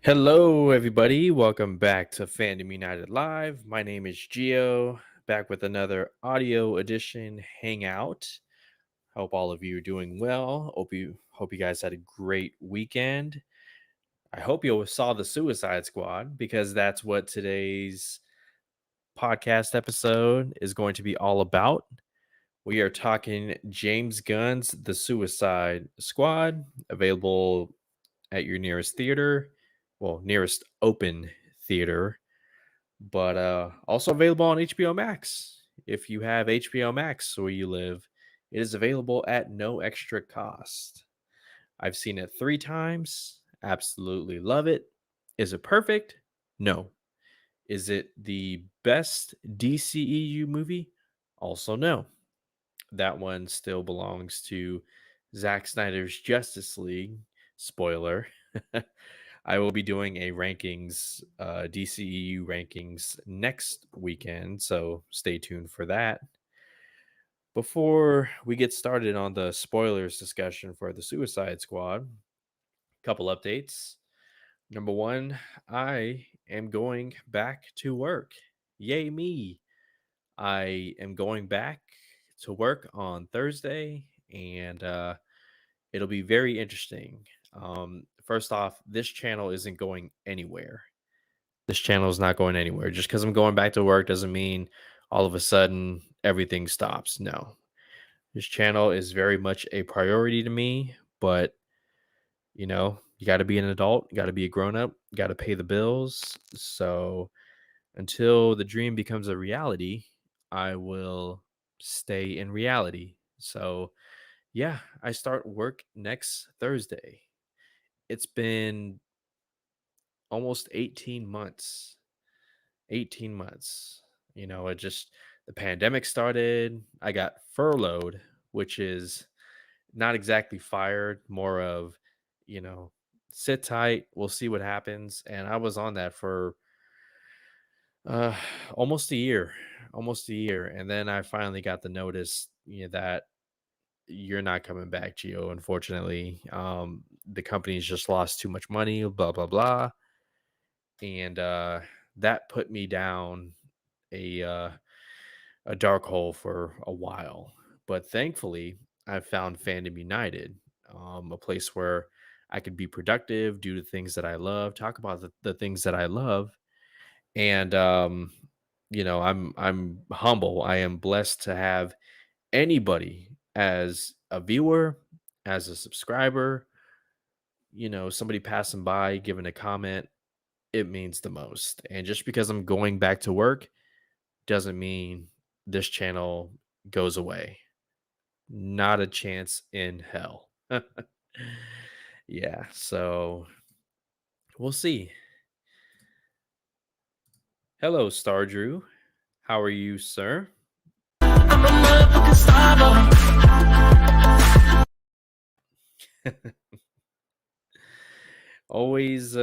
Hello, everybody. Welcome back to Fandom United Live. My name is Gio, back with another audio edition Hangout. Hope all of you are doing well. Hope you guys had a great weekend. I hope you saw the Suicide Squad because that's what today's podcast episode is going to be all about. We are talking James Gunn's The Suicide Squad, available at your nearest theater, well, nearest open theater, but also available on HBO Max. If you have HBO Max where you live, it is available at no extra cost. I've seen it 3 times. Absolutely love it. Is it perfect? No. Is it the best DCEU movie? Also, no. That one still belongs to Zack Snyder's Justice League. Spoiler. I will be doing a rankings, DCEU rankings next weekend, so stay tuned for that. Before we get started on the spoilers discussion for the Suicide Squad, couple updates. Number one, I am going back to work. Yay, me. I am going back to work on Thursday, and it'll be very interesting. First off, this channel isn't going anywhere. This channel is not going anywhere. Just because I'm going back to work doesn't mean all of a sudden everything stops. No, this channel is very much a priority to me, but you got to be an adult, you got to be a grown up, you got to pay the bills. So until the dream becomes a reality, I will stay in reality. So, yeah, I start work next Thursday. It's been almost 18 months. 18 months. It just, the pandemic started. I got furloughed, which is not exactly fired, more of, you know, sit tight, we'll see what happens. And I was on that for uh almost a year, almost a year. And then I finally got the notice, that you're not coming back, Geo, unfortunately. The company's just lost too much money, blah blah blah. And that put me down a uh a dark hole for a while. But thankfully, I found Fandom United, a place where I could be productive, do the things that I love, talk about the things that I love. And I'm humble. I am blessed to have anybody as a viewer, as a subscriber, somebody passing by, giving a comment. It means the most. And just because I'm going back to work doesn't mean this channel goes away. Not a chance in hell. Yeah, so we'll see. Hello, Star Drew. How are you, sir? I'm a motherfucking star boy. Always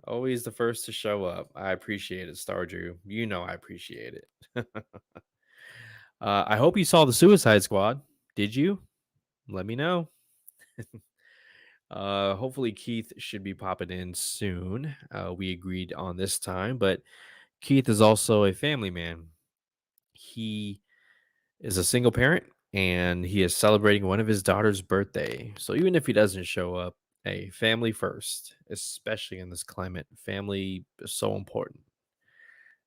always the first to show up. I appreciate it, Star Drew. I appreciate it. I hope you saw the Suicide Squad. Did you? Let me know. Hopefully Keith should be popping in soon. We agreed on this time, but Keith is also a family man. He is a single parent and he is celebrating one of his daughter's birthday. So even if he doesn't show up, hey, family first, especially in this climate. Family is so important.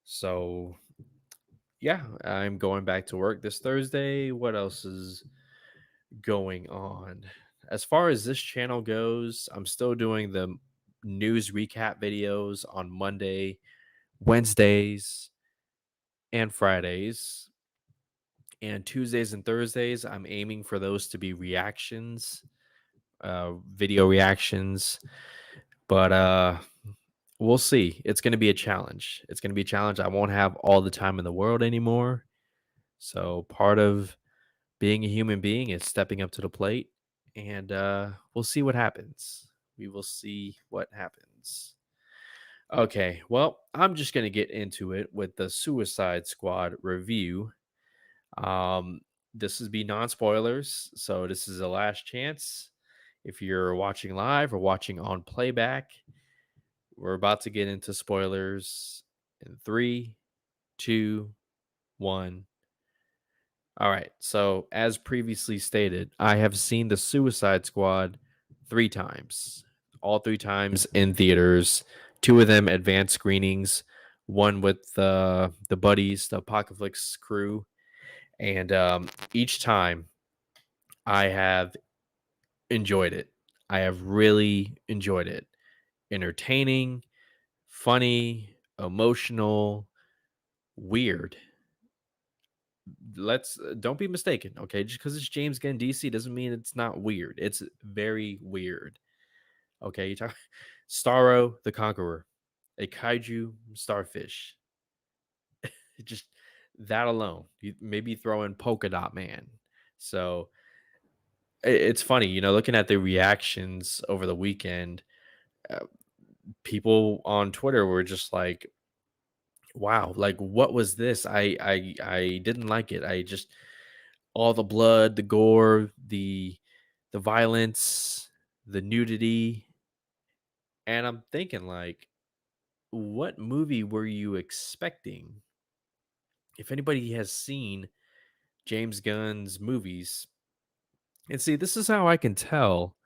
So yeah, I'm going back to work this Thursday. What else is going on? As far as this channel goes, I'm still doing the news recap videos on Monday, Wednesdays, and Fridays. And Tuesdays and Thursdays, I'm aiming for those to be reactions, video reactions. But we'll see. It's going to be a challenge. It's going to be a challenge. I won't have all the time in the world anymore. So part of being a human being is stepping up to the plate, and we'll see what happens. We will see what happens. Okay, well, I'm just going to get into it with the Suicide Squad review. Um, this is be non spoilers, so this is the last chance. If you're watching live or watching on playback, we're about to get into spoilers in three, two, one. All right. So, as previously stated, I have seen the Suicide Squad 3 times, all 3 times in theaters. Two of them advanced screenings, one with the buddies, the Apocalypse crew, and each time I have enjoyed it. I have really enjoyed it. Entertaining, funny, emotional, weird. Let's don't be mistaken, okay? Just because it's James Gunn DC doesn't mean it's not weird. It's very weird. Okay, you talk Starro the Conqueror, a kaiju starfish. Just that alone. You maybe throw in Polka Dot Man. So it's funny, looking at the reactions over the weekend, uh, people on Twitter were just like, wow, like what was this? I didn't like it. I just all the blood, the gore, the violence, the nudity, and I'm thinking like, what movie were you expecting? If anybody has seen James Gunn's movies, and see, this is how I can tell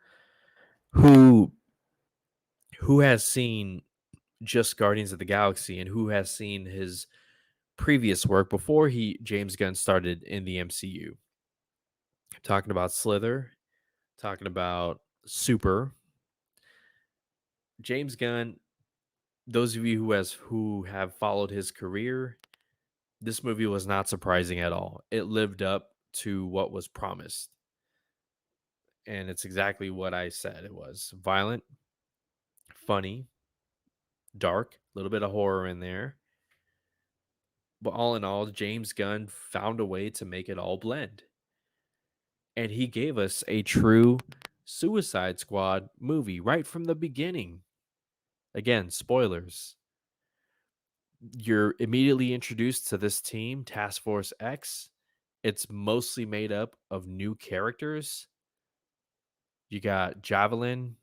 who who has seen just Guardians of the Galaxy and who has seen his previous work before he James Gunn started in the MCU. Talking about Slither, talking about Super. James Gunn, those of you who have followed his career, this movie was not surprising at all. It lived up to what was promised. And it's exactly what I said it was. Violent, funny, dark, a little bit of horror in there. But all in all, James Gunn found a way to make it all blend. And he gave us a true Suicide Squad movie right from the beginning. Again, spoilers. You're immediately introduced to this team, Task Force X. It's mostly made up of new characters. You got Javelin,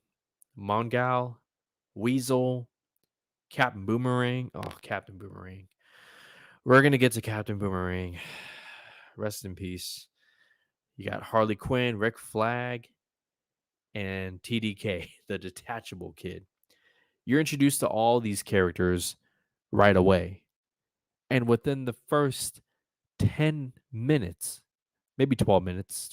Mongal, Weasel, Captain Boomerang. Oh, Captain Boomerang. We're going to get to Captain Boomerang. Rest in peace. You got Harley Quinn, Rick Flag, and TDK, the detachable kid. You're introduced to all these characters right away. And within the first 10 minutes, maybe 12 minutes,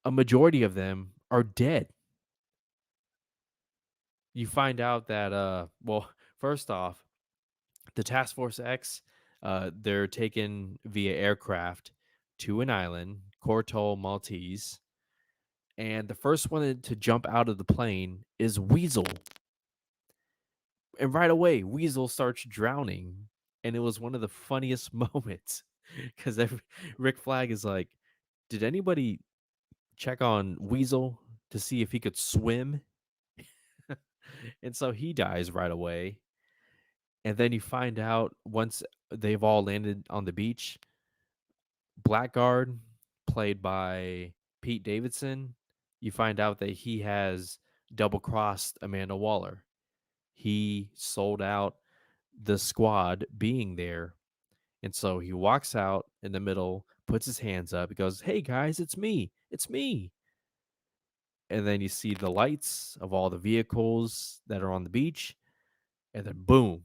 a majority of them are dead. You find out that, well, first off, the Task Force X, they're taken via aircraft to an island, Corto Maltese. And the first one to jump out of the plane is Weasel. And right away, Weasel starts drowning. And it was one of the funniest moments because Rick Flag is like, did anybody check on Weasel to see if he could swim? And so he dies right away. And then you find out once they've all landed on the beach, Blackguard, played by Pete Davidson, you find out that he has double crossed Amanda Waller. He sold out the squad being there. And so he walks out in the middle, puts his hands up, he goes, "Hey guys, it's me. It's me." And then you see the lights of all the vehicles that are on the beach. And then boom,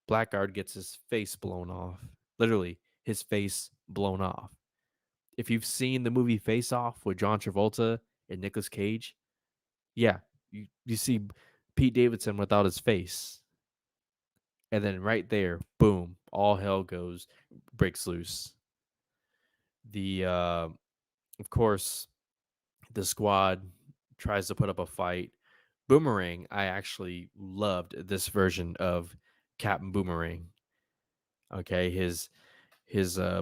Blackguard gets his face blown off. Literally, his face blown off. If you've seen the movie Face Off with John Travolta and Nicolas Cage, yeah, you see Pete Davidson without his face. And then right there, boom, all hell breaks loose. The of course, the squad tries to put up a fight. Boomerang, I actually loved this version of Captain Boomerang. Okay, his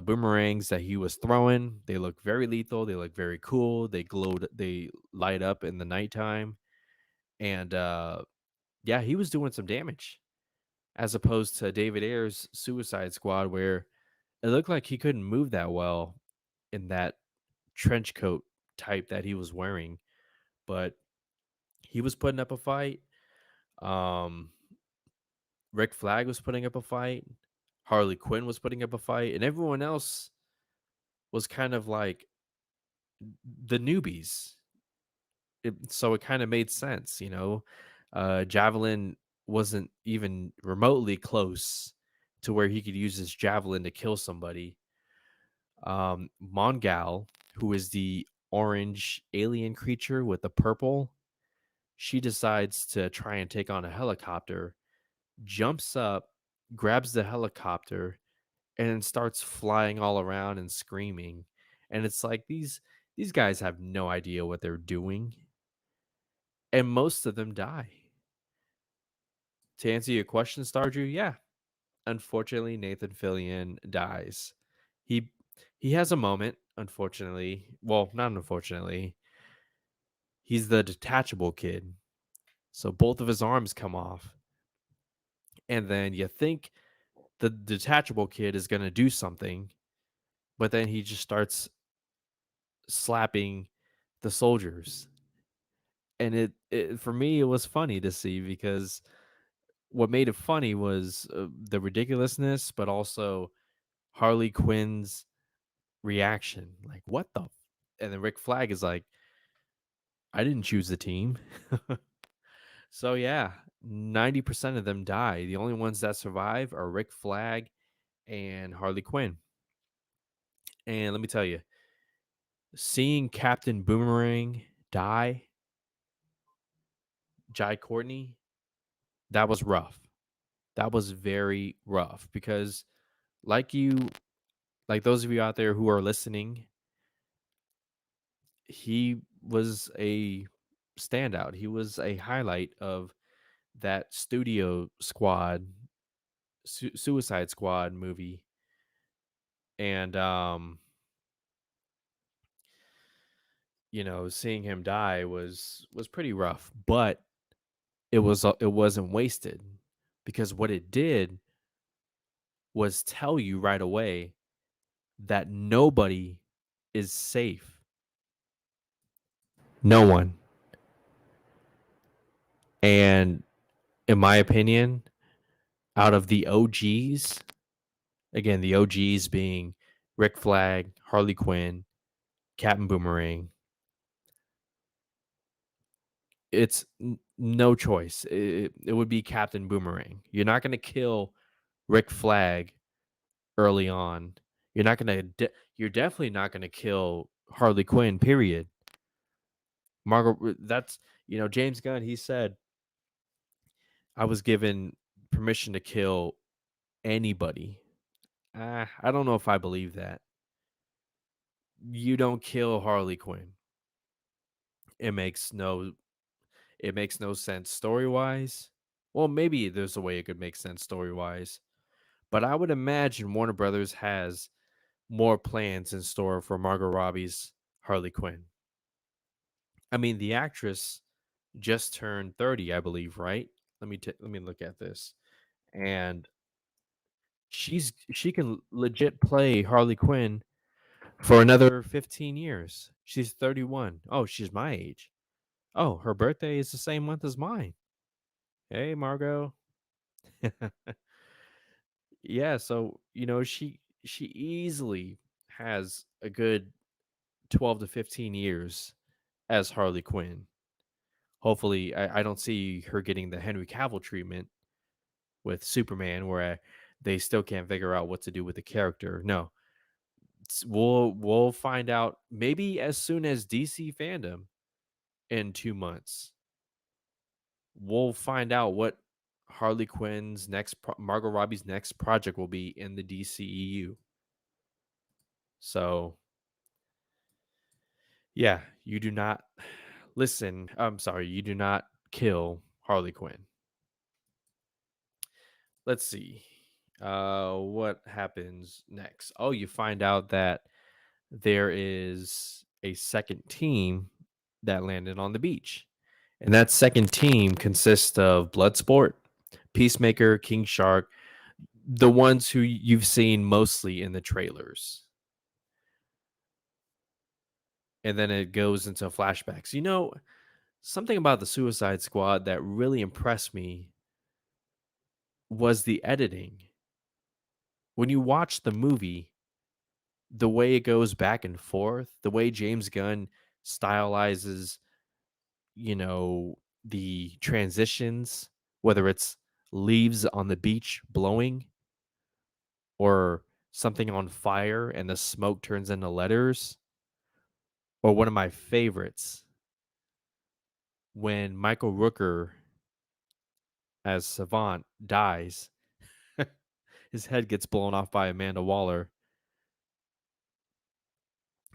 boomerangs that he was throwing, they look very lethal, they look very cool, they light up in the nighttime. And yeah, he was doing some damage as opposed to David Ayer's Suicide Squad, where it looked like he couldn't move that well in that trench coat type that he was wearing. But He was putting up a fight. Um, Rick Flag was putting up a fight. Harley Quinn was putting up a fight, and everyone else was kind of like the newbies. So it kind of made sense, you know. Javelin wasn't even remotely close to where he could use his javelin to kill somebody. Mongal, who is the orange alien creature with the purple, she decides to try and take on a helicopter, jumps up, grabs the helicopter, and starts flying all around and screaming. And it's like these guys have no idea what they're doing, and most of them die. To answer your question, Stardew, yeah, unfortunately, Nathan Fillion dies. He he has a moment, unfortunately. Well, not unfortunately. He's the detachable kid. So both of his arms come off. And then you think the detachable kid is going to do something, but then he just starts slapping the soldiers. And it for me it was funny to see because what made it funny was the ridiculousness, but also Harley Quinn's reaction. Like, what the? And then Rick Flag is like, I didn't choose the team. So, yeah, 90% of them die. The only ones that survive are Rick Flag and Harley Quinn. And let me tell you, seeing Captain Boomerang die, Jai Courtney, that was rough. That was very rough because, like you, like those of you out there who are listening, he was a standout. He was a highlight of that Studio Squad, Suicide Squad movie, and you know, seeing him die was pretty rough, but it wasn't wasted because what it did was tell you right away that nobody is safe. No one. And in my opinion, out of the OGs, again, the OGs being Rick Flag, Harley Quinn, Captain Boomerang, it's no choice. It would be Captain Boomerang. You're not going to kill Rick Flag early on. You're not going to. You're definitely not going to kill Harley Quinn. Period. Margot. That's James Gunn. He said I was given permission to kill anybody. I don't know if I believe that. You don't kill Harley Quinn. It makes no it makes no sense story wise. Well, maybe there's a way it could make sense story wise, but I would imagine Warner Brothers has more plans in store for Margot Robbie's Harley Quinn. I mean, the actress just turned 30, I believe, right? Let me look at this. And she can legit play Harley Quinn for another 15 years. She's 31. Oh, she's my age. Oh, her birthday is the same month as mine. Hey, Margot. Yeah, so she easily has a good 12 to 15 years as Harley Quinn. Hopefully, I don't see her getting the Henry Cavill treatment with Superman, where they still can't figure out what to do with the character. No, we'll find out maybe as soon as DC fandom in 2 months. We'll find out what Harley Quinn's Margot Robbie's next project will be in the DCEU. So yeah, you do not listen. I'm sorry, you do not kill Harley Quinn. Let's see. What happens next? Oh, you find out that there is a second team that landed on the beach. And that second team consists of Bloodsport, Peacemaker, King Shark, the ones who you've seen mostly in the trailers. And then it goes into flashbacks. Something about the Suicide Squad that really impressed me was the editing. When you watch the movie, the way it goes back and forth, the way James Gunn stylizes, the transitions, whether it's leaves on the beach blowing or something on fire and the smoke turns into letters, or one of my favorites, when Michael Rooker as Savant dies, his head gets blown off by Amanda Waller.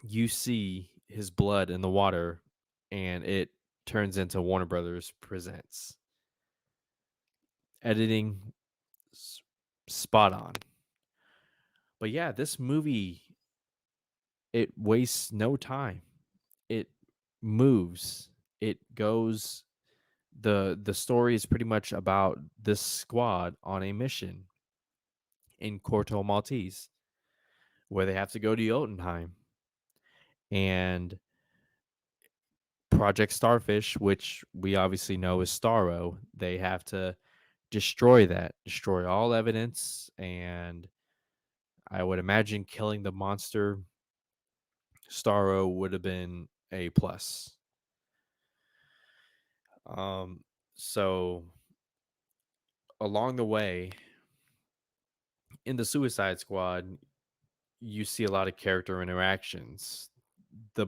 You see his blood in the water and it turns into Warner Brothers Presents. Editing s- spot on. But yeah, this movie, it wastes no time. It moves. It goes the story is pretty much about this squad on a mission in Corto Maltese where they have to go to Jotunheim and Project Starfish, which we obviously know is Starro. They have to destroy that, destroy all evidence, and I would imagine killing the monster Starro would have been a plus. Um, so along the way in the Suicide Squad, you see a lot of character interactions. The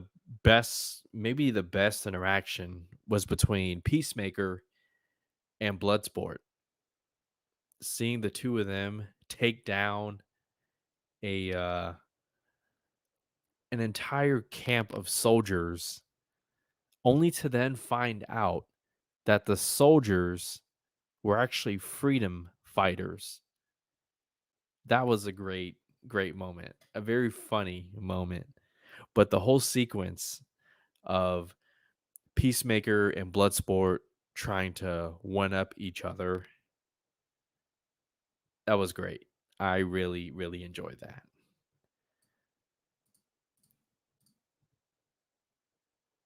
maybe the best interaction was between Peacemaker and Bloodsport. Seeing the two of them take down a an entire camp of soldiers, only to then find out that the soldiers were actually freedom fighters. That was a great moment, a very funny moment. But the whole sequence of Peacemaker and Bloodsport trying to one up each other, that was great. I really enjoyed that.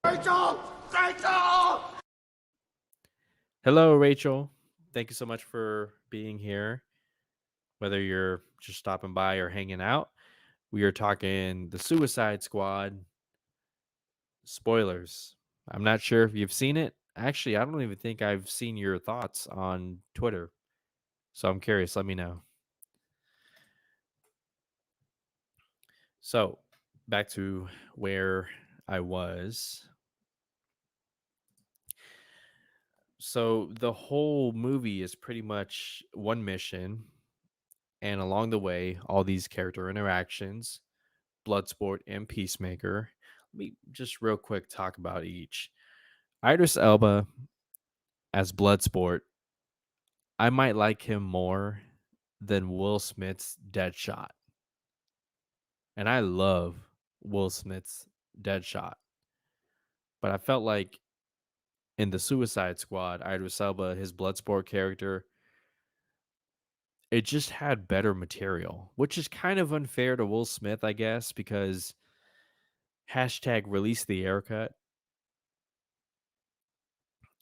Rachel! Rachel! Hello, Rachel. Thank you so much for being here. Whether you're just stopping by or hanging out, we are talking the Suicide Squad spoilers. I'm not sure if you've seen it. Actually, I don't even think I've seen your thoughts on Twitter. So I'm curious. Let me know. So back to where I was. So the whole movie is pretty much one mission. And along the way, all these character interactions, Bloodsport and Peacemaker. Let me just real quick talk about each. Idris Elba as Bloodsport, I might like him more than Will Smith's Deadshot. And I love Will Smith's Deadshot. But I felt like in the Suicide Squad, Idris Elba, his Bloodsport character, it just had better material, which is kind of unfair to Will Smith, I guess, because hashtag release the haircut.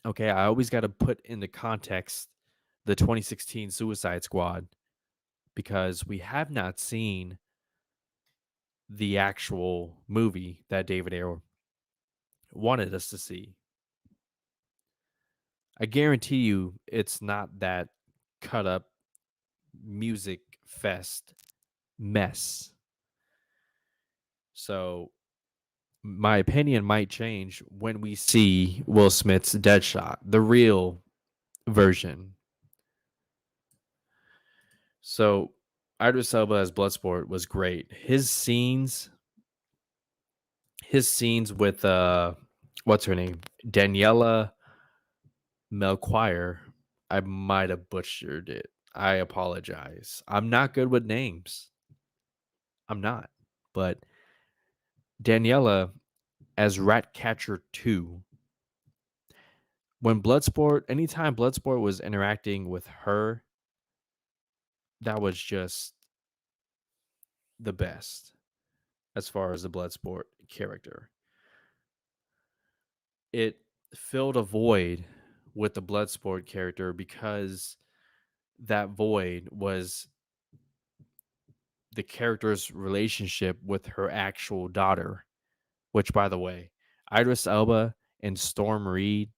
Okay, I always got to put into context the 2016 Suicide Squad because we have not seen the actual movie that David Ayer wanted us to see. I guarantee you it's not that cut up music fest mess. So my opinion might change when we see Will Smith's Deadshot, the real version. So Idris Elba as Bloodsport was great. His scenes with what's her name? Daniela Melchior. I might have butchered it. I apologize. I'm not good with names. I'm not. But Daniela as Ratcatcher 2. Anytime Bloodsport was interacting with her, that was just the best as far as the Bloodsport character. It filled a void with the Bloodsport character because that void was the character's relationship with her actual daughter, which, by the way, Idris Elba and Storm Reed,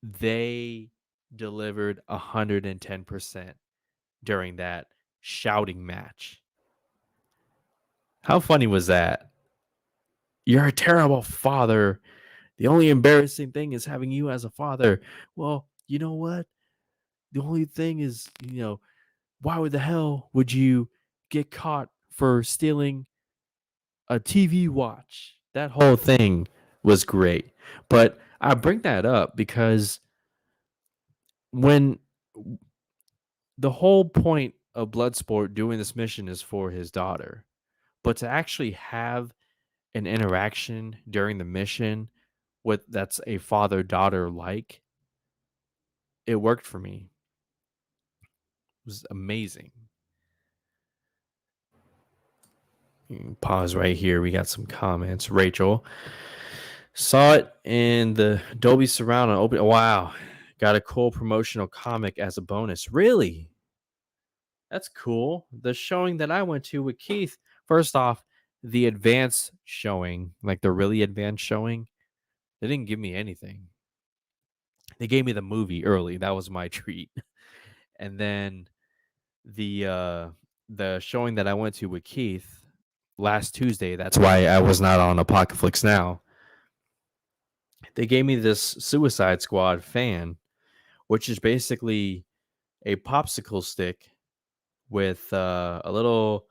they delivered 110% during that shouting match. How funny was that? You're a terrible father. The only embarrassing thing is having you as a father. Well, you know what? The only thing is, why would the hell would you get caught for stealing a TV watch? That whole thing was great. But I bring that up because when the whole point of Bloodsport doing this mission is for his daughter, but to actually have an interaction during the mission with that's a father daughter like, it worked for me. It was amazing. Pause right here. We got some comments. Rachel saw it in the Dolby Surround and open. Wow, got a cool promotional comic as a bonus. Really? That's cool. The showing that I went to with Keith, first off, the advanced showing, like the really advanced showing, they didn't give me anything. They gave me the movie early. That was my treat. And then the uh the showing that I went to with Keith last Tuesday, that's why I was not on Apocalypse Now. They gave me this Suicide Squad fan, which is basically a popsicle stick with a little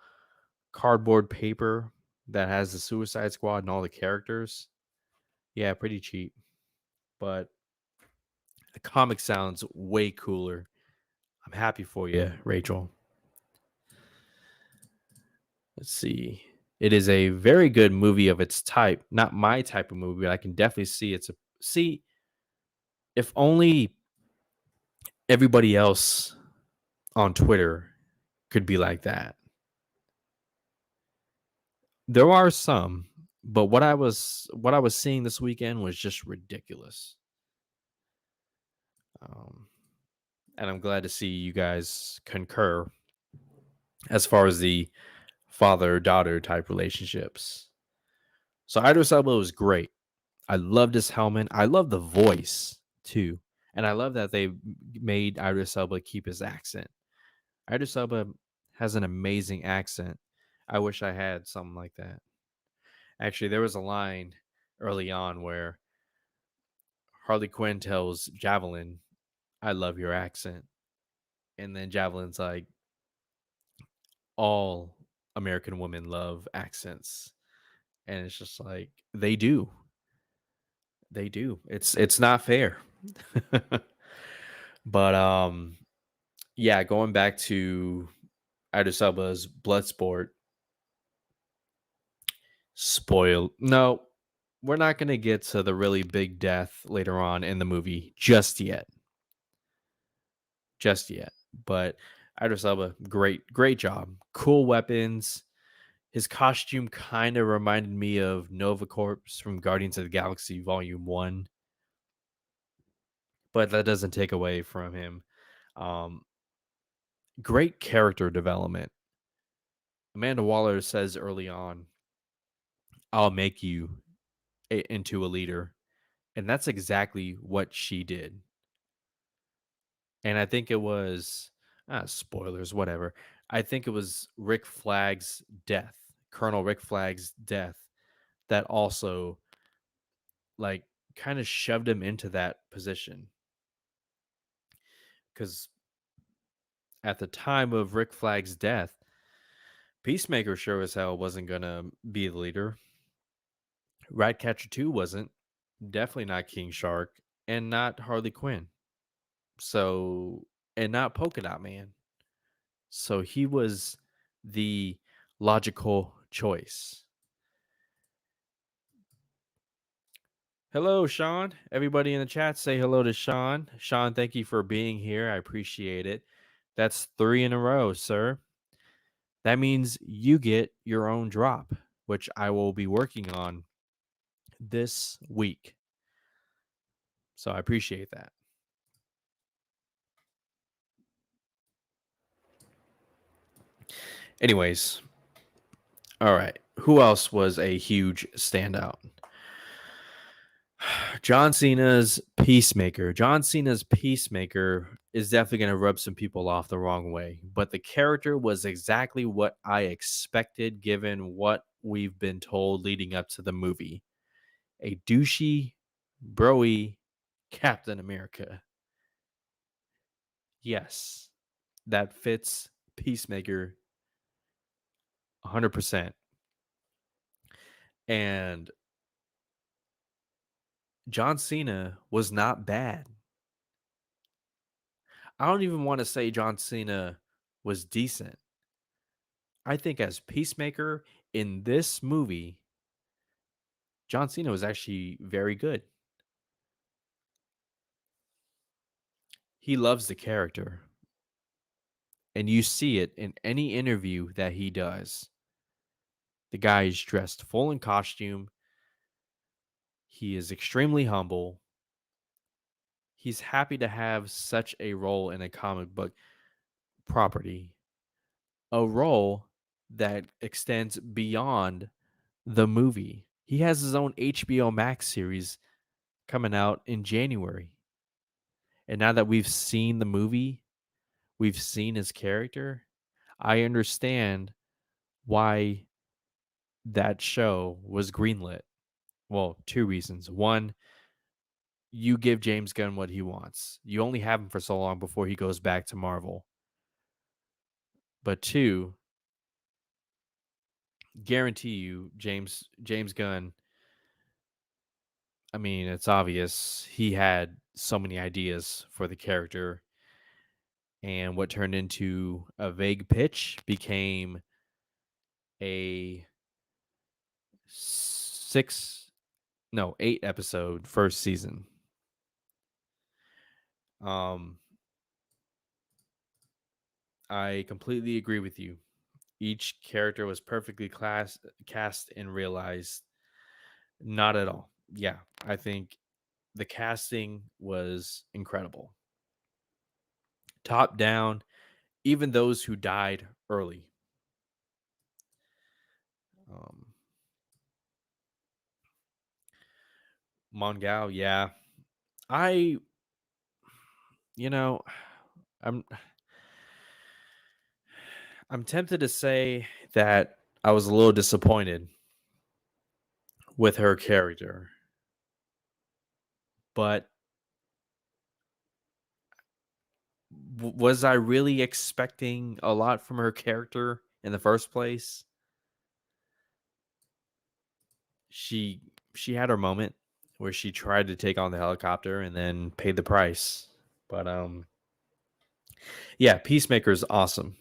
cardboard paper that has the Suicide Squad and all the characters. Yeah, pretty cheap, but the comic sounds way cooler. I'm happy for you, Rachel. Let's see. It is a very good movie of its type. Not my type of movie, but I can definitely see it's a see if only everybody else on Twitter could be like that. There are some, but what I was seeing this weekend was just ridiculous. Um, and I'm glad to see you guys concur as far as the father daughter type relationships. So Idris Elba was great. I loved his helmet. I love the voice too, and I love that they made Idris Elba keep his accent. Idris Elba has an amazing accent. I wish I had something like that. Actually, there was a line early on where Harley Quinn tells Javelin, "I love your accent," and then Javelin's like, "All American women love accents," and it's just like they do. They do. It's not fair. But yeah, going back to Idris Elba's Bloodsport, spoil. No, we're not going to get to the really big death later on in the movie just yet. Just yet. But Idris Elba, great job. Cool weapons. His costume kind of reminded me of Nova Corps from Guardians of the Galaxy Volume 1, but that doesn't take away from him. Um, Great character development. Amanda Waller says early on, "I'll make you into a leader." And that's exactly what she did. And I think it was spoilers, whatever. I think it was Rick Flag's death, Colonel Rick Flag's death, that also like kind of shoved him into that position. Because at the time of Rick Flag's death, Peacemaker sure as hell wasn't gonna be the leader. Ratcatcher 2 wasn't. Definitely not King Shark, and not Harley Quinn. So, and not Polka Dot Man. So he was the logical choice. Hello, Sean. Everybody in the chat, say hello to Sean. Sean, thank you for being here. I appreciate it. That's 3 in a row, sir. That means you get your own drop, which I will be working on this week. So I appreciate that. Anyways, all right. Who else was a huge standout? John Cena's Peacemaker. John Cena's Peacemaker is definitely going to rub some people off the wrong way, but the character was exactly what I expected given what we've been told leading up to the movie. A douchey, broy Captain America. Yes, that fits Peacemaker 100%. And John Cena was not bad. I don't even want to say John Cena was decent. I think as Peacemaker in this movie, John Cena was actually very good. He loves the character, and you see it in any interview that he does. The guy is dressed full in costume. He is extremely humble. He's happy to have such a role in a comic book property, a role that extends beyond the movie. He has his own HBO Max series coming out in January. And now that we've seen the movie, we've seen his character, I understand why that show was greenlit. Well, two reasons. One, you give James Gunn what he wants. You only have him for so long before he goes back to Marvel. But two, guarantee you James Gunn, I mean, it's obvious he had so many ideas for the character, and what turned into a vague pitch became a 6 no, 8 episode first season. Um, I completely agree with you. Each character was perfectly cast and realized. Not at all. Yeah, I think the casting was incredible. Top down, even those who died early. Um, Mongao, yeah. I, you know, I'm I'm tempted to say that I was a little disappointed with her character, but was I really expecting a lot from her character in the first place? She she had her moment where she tried to take on the helicopter and then paid the price. But yeah, Peacemaker's awesome.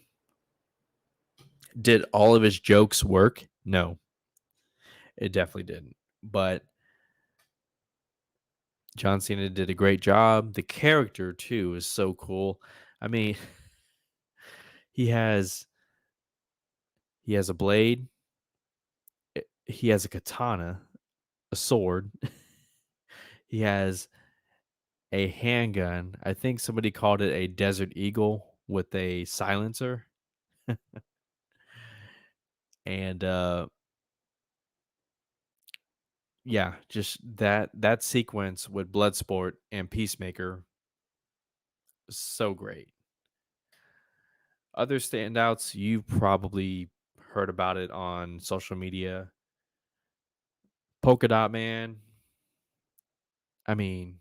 Did all of his jokes work? No, it definitely didn't. But John Cena did a great job. The character too is so cool. I mean, he has he has a blade, he has a katana, a sword. He has a handgun. I think somebody called it a Desert Eagle with a silencer. And yeah, just that sequence with Bloodsport and Peacemaker, so great. Other standouts, you've probably heard about it on social media. Polka Dot Man. I mean,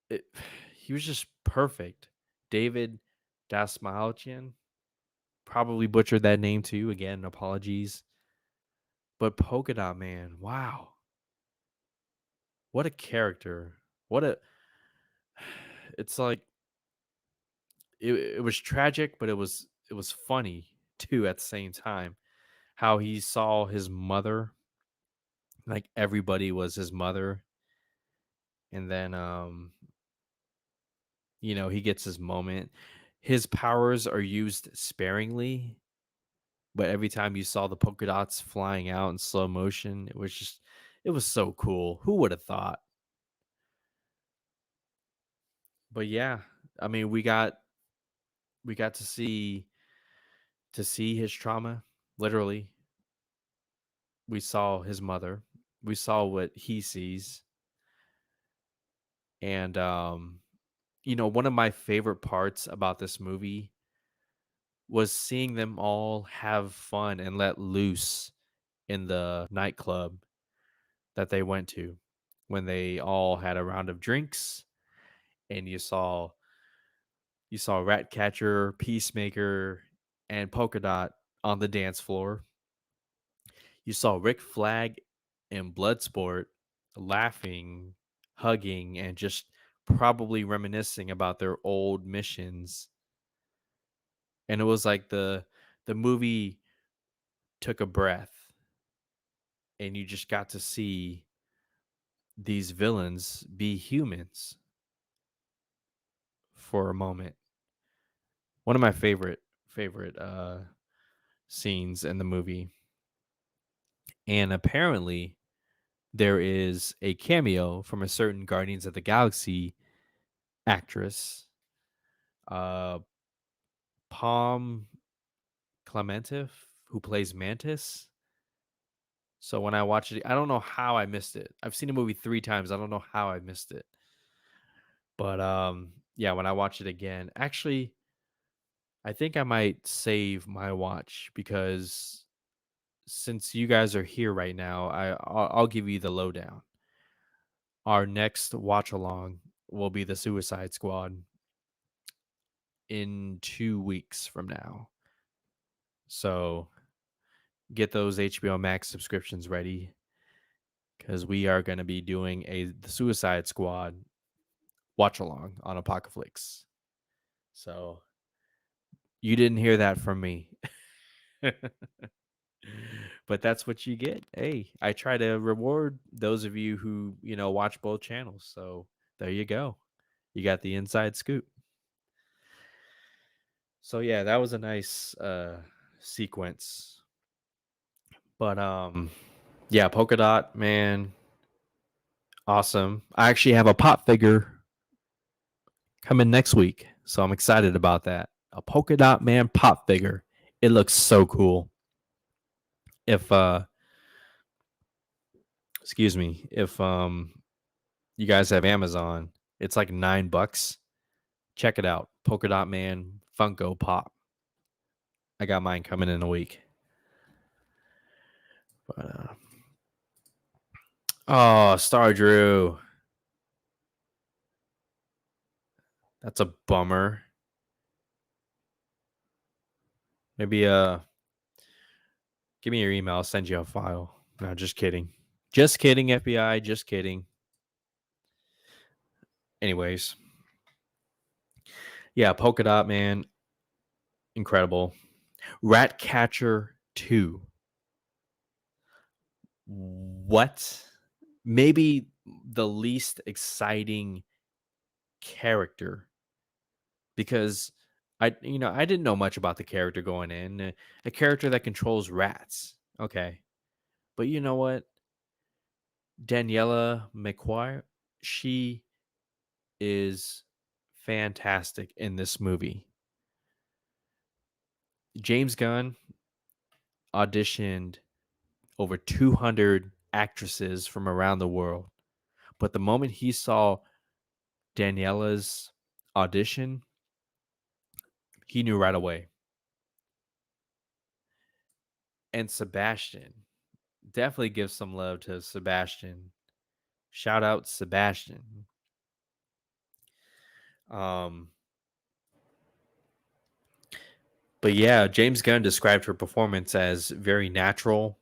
it, he was just perfect. David Dasmalchian, probably butchered that name too. Again, apologies. But Polka Dot Man, wow, what a character! What a it's like it was tragic, but it was funny too at the same time. How he saw his mother, like everybody was his mother, and then he gets his moment. His powers are used sparingly, but every time you saw the polka dots flying out in slow motion, it was so cool. Who would have thought? But yeah, I mean, we got to see his trauma. Literally, we saw his mother. We saw what he sees, and one of my favorite parts about this movie was seeing them all have fun and let loose in the nightclub that they went to when they all had a round of drinks, and you saw Ratcatcher, Peacemaker, and Polka Dot on the dance floor. You saw Rick Flag and Bloodsport laughing, hugging, and just probably reminiscing about their old missions. And it was like the movie took a breath, and you just got to see these villains be humans for a moment. One of my favorite scenes in the movie. And apparently there is a cameo from a certain Guardians of the Galaxy actress, uh Palm Clementif, who plays Mantis. So when I watched it, I don't know how I missed it. I've seen the movie 3 times. I don't know how I missed it. But yeah, when I watch it again, actually I think I might save my watch because since you guys are here right now, I'll give you the lowdown. Our next watch along will be the Suicide Squad in 2 weeks from now. So get those HBO Max subscriptions ready because we are going to be doing the Suicide Squad watch along on Apocalypse. So you didn't hear that from me. But that's what you get. Hey, I try to reward those of you who, watch both channels. So there you go. You got the inside scoop. So yeah, that was a nice sequence. But yeah, polka dot man, awesome. I actually have a pop figure coming next week. So I'm excited about that. A polka dot man pop figure. It looks so cool. If excuse me, if you guys have Amazon, it's like $9. Check it out. Polka Dot Man Funko Pop. I got mine coming in a week. But oh, Star Drew. That's a bummer. Maybe give me your email, I'll send you a file. No, just kidding. Just kidding, FBI, just kidding. Anyways, yeah, Polka Dot Man, incredible. Ratcatcher 2. What? Maybe the least exciting character because I didn't know much about the character going in. A character that controls rats. Okay. But you know what? Daniela McQuire, she is fantastic in this movie. James Gunn auditioned over 200 actresses from around the world. But the moment he saw Daniela's audition, he knew right away. And Sebastian, definitely give some love to Sebastian. Shout out Sebastian. Um, but yeah, James Gunn described her performance as very natural,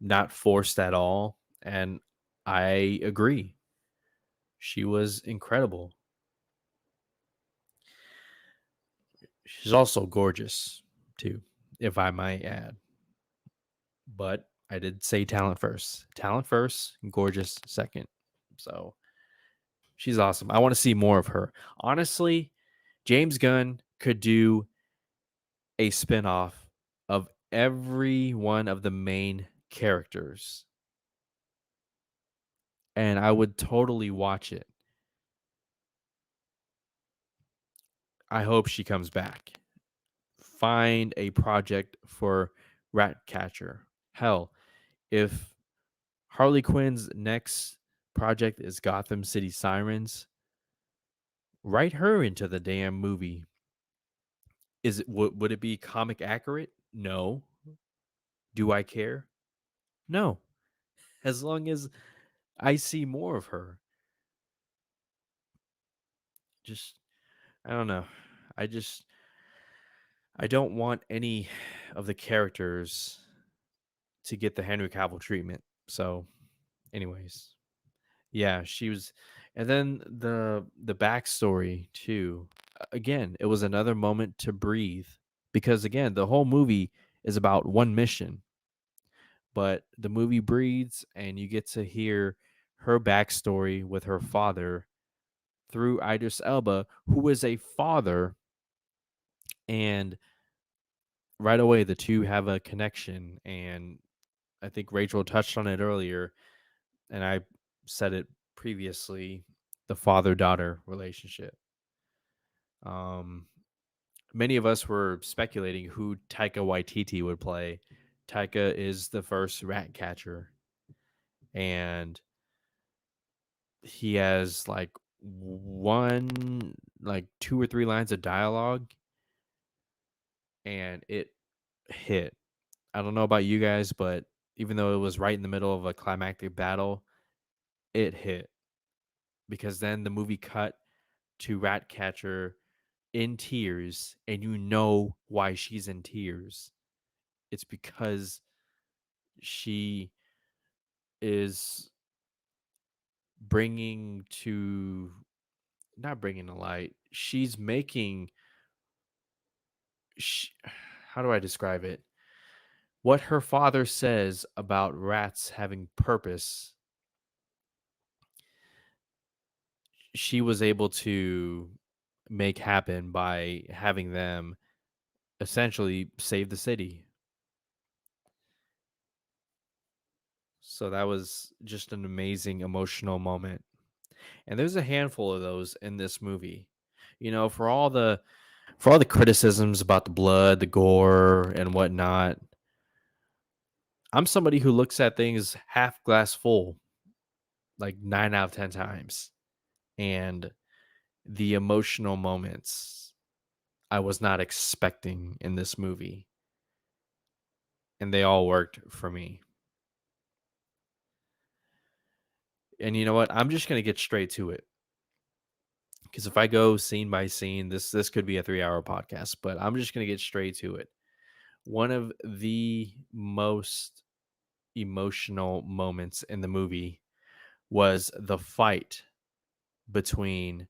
not forced at all. And I agree. She was incredible. She's also gorgeous, too, if I might add. But I did say talent first. Talent first, gorgeous second. So she's awesome. I want to see more of her. Honestly, James Gunn could do a spinoff of every one of the main characters, and I would totally watch it. I hope she comes back. Find a project for Ratcatcher. Hell, if Harley Quinn's next project is Gotham City Sirens, write her into the damn movie. Would it be comic accurate? No. Do I care? No. As long as I see more of her. Just I don't know. I just I don't want any of the characters to get the Henry Cavill treatment. So, anyways, yeah, she was, and then the backstory too. Again, it was another moment to breathe because again, the whole movie is about one mission, but the movie breathes, and you get to hear her backstory with her father through Idris Elba, who is a father, and right away the two have a connection. And I think Rachel touched on it earlier, and I said it previously, the father-daughter relationship. Um, Many of us were speculating who Taika Waititi would play. Taika is the first rat catcher, and he has like two or three lines of dialogue, and it hit. I don't know about you guys, but even though it was right in the middle of a climactic battle, it hit because then the movie cut to Ratcatcher in tears, and you know why she's in tears. It's because she is bringing to not bringing to light. She's making sh how do I describe it? What her father says about rats having purpose, she was able to make happen by having them essentially save the city. So that was just an amazing emotional moment. And there's a handful of those in this movie. You know, for all the criticisms about the blood, the gore, and whatnot, I'm somebody who looks at things half glass full, like 9 out of 10 times. And the emotional moments I was not expecting in this movie, and they all worked for me. And you know what? I'm just gonna get straight to it because if I go scene by scene, this could be a 3 hour podcast. But I'm just gonna get straight to it. One of the most emotional moments in the movie was the fight between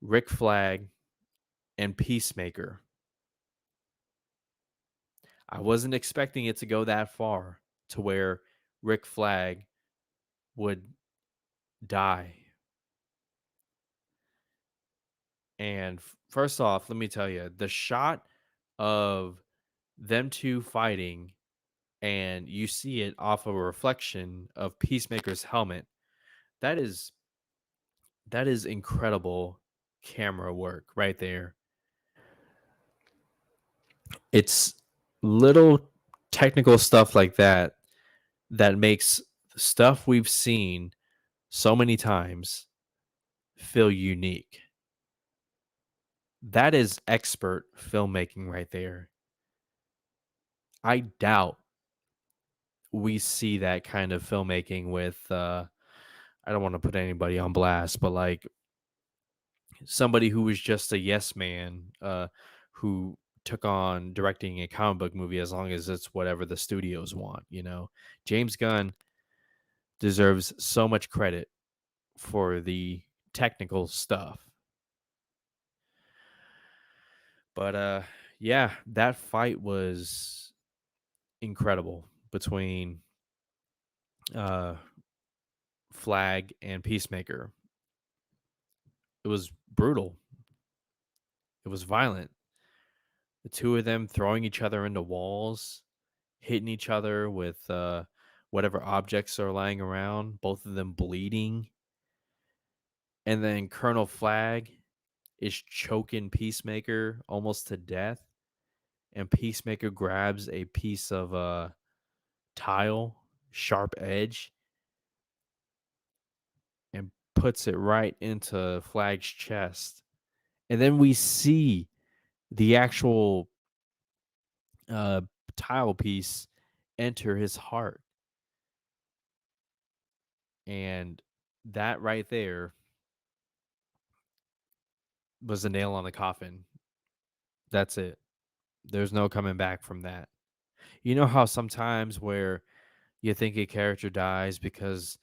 Rick Flag and Peacemaker. I wasn't expecting it to go that far to where Rick Flag would die. And first off, let me tell you, the shot of them two fighting, and you see it off of a reflection of Peacemaker's helmet. That is that is incredible camera work right there. It's little technical stuff like that that makes stuff we've seen so many times feel unique. That is expert filmmaking right there. I doubt we see that kind of filmmaking with I don't want to put anybody on blast, but like somebody who was just a yes man who took on directing a comic book movie as long as it's whatever the studios want, you know. James Gunn deserves so much credit for the technical stuff. But yeah, that fight was incredible between uh Flag and Peacemaker. It was brutal. It was violent. The two of them throwing each other into walls, hitting each other with whatever objects are lying around, both of them bleeding. And then Colonel Flag is choking Peacemaker almost to death, and Peacemaker grabs a piece of tile, sharp edge, and puts it right into Flag's chest. And then we see the actual uh, tile piece enter his heart. And that right there was a nail on the coffin. That's it. There's no coming back from that. You know how sometimes where you think a character dies because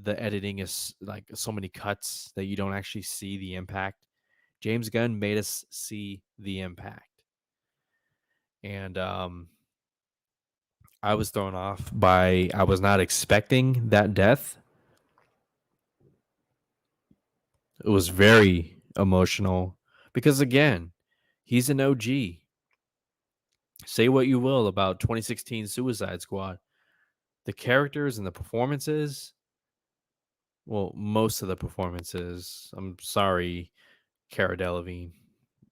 the editing is like so many cuts that you don't actually see the impact? James Gunn made us see the impact. And I was thrown off by I was not expecting that death. It was very emotional because again, he's an OG. Say what you will about 2016 Suicide Squad. The characters and the performances, well, most of the performances, I'm sorry, Cara Delevingne,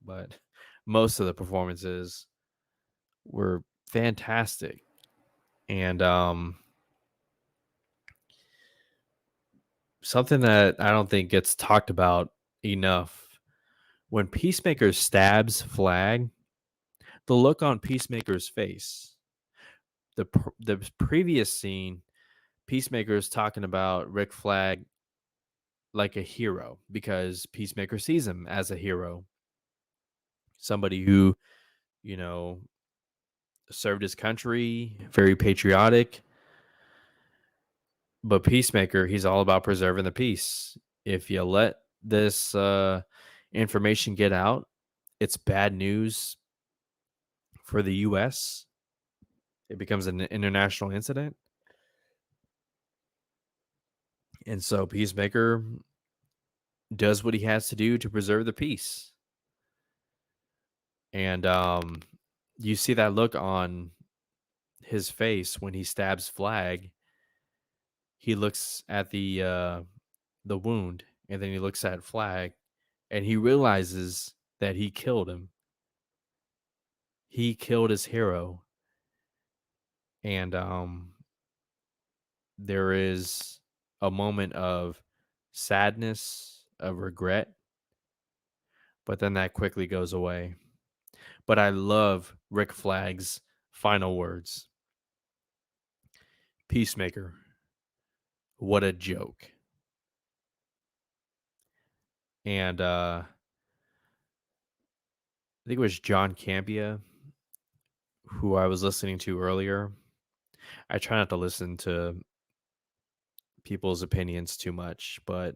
but most of the performances were fantastic. And something that I don't think gets talked about enough, when Peacemaker stabs Flag, the look on Peacemaker's face, the previous scene, Peacemaker is talking about Rick Flag like a hero because Peacemaker sees him as a hero, somebody who, you know, served his country, very patriotic. But Peacemaker, he's all about preserving the peace. If you let this information get out, it's bad news for the U.S. It becomes an international incident. And so Peacemaker does what he has to do to preserve the peace. And you see that look on his face when he stabs Flag. He looks at the wound, and then he looks at Flag, and he realizes that he killed him. He killed his hero, and there is a moment of sadness, of regret, but then that quickly goes away. But I love Rick Flag's final words. Peacemaker, what a joke. And I think it was John Campia who I was listening to earlier. I try not to listen to people's opinions too much, but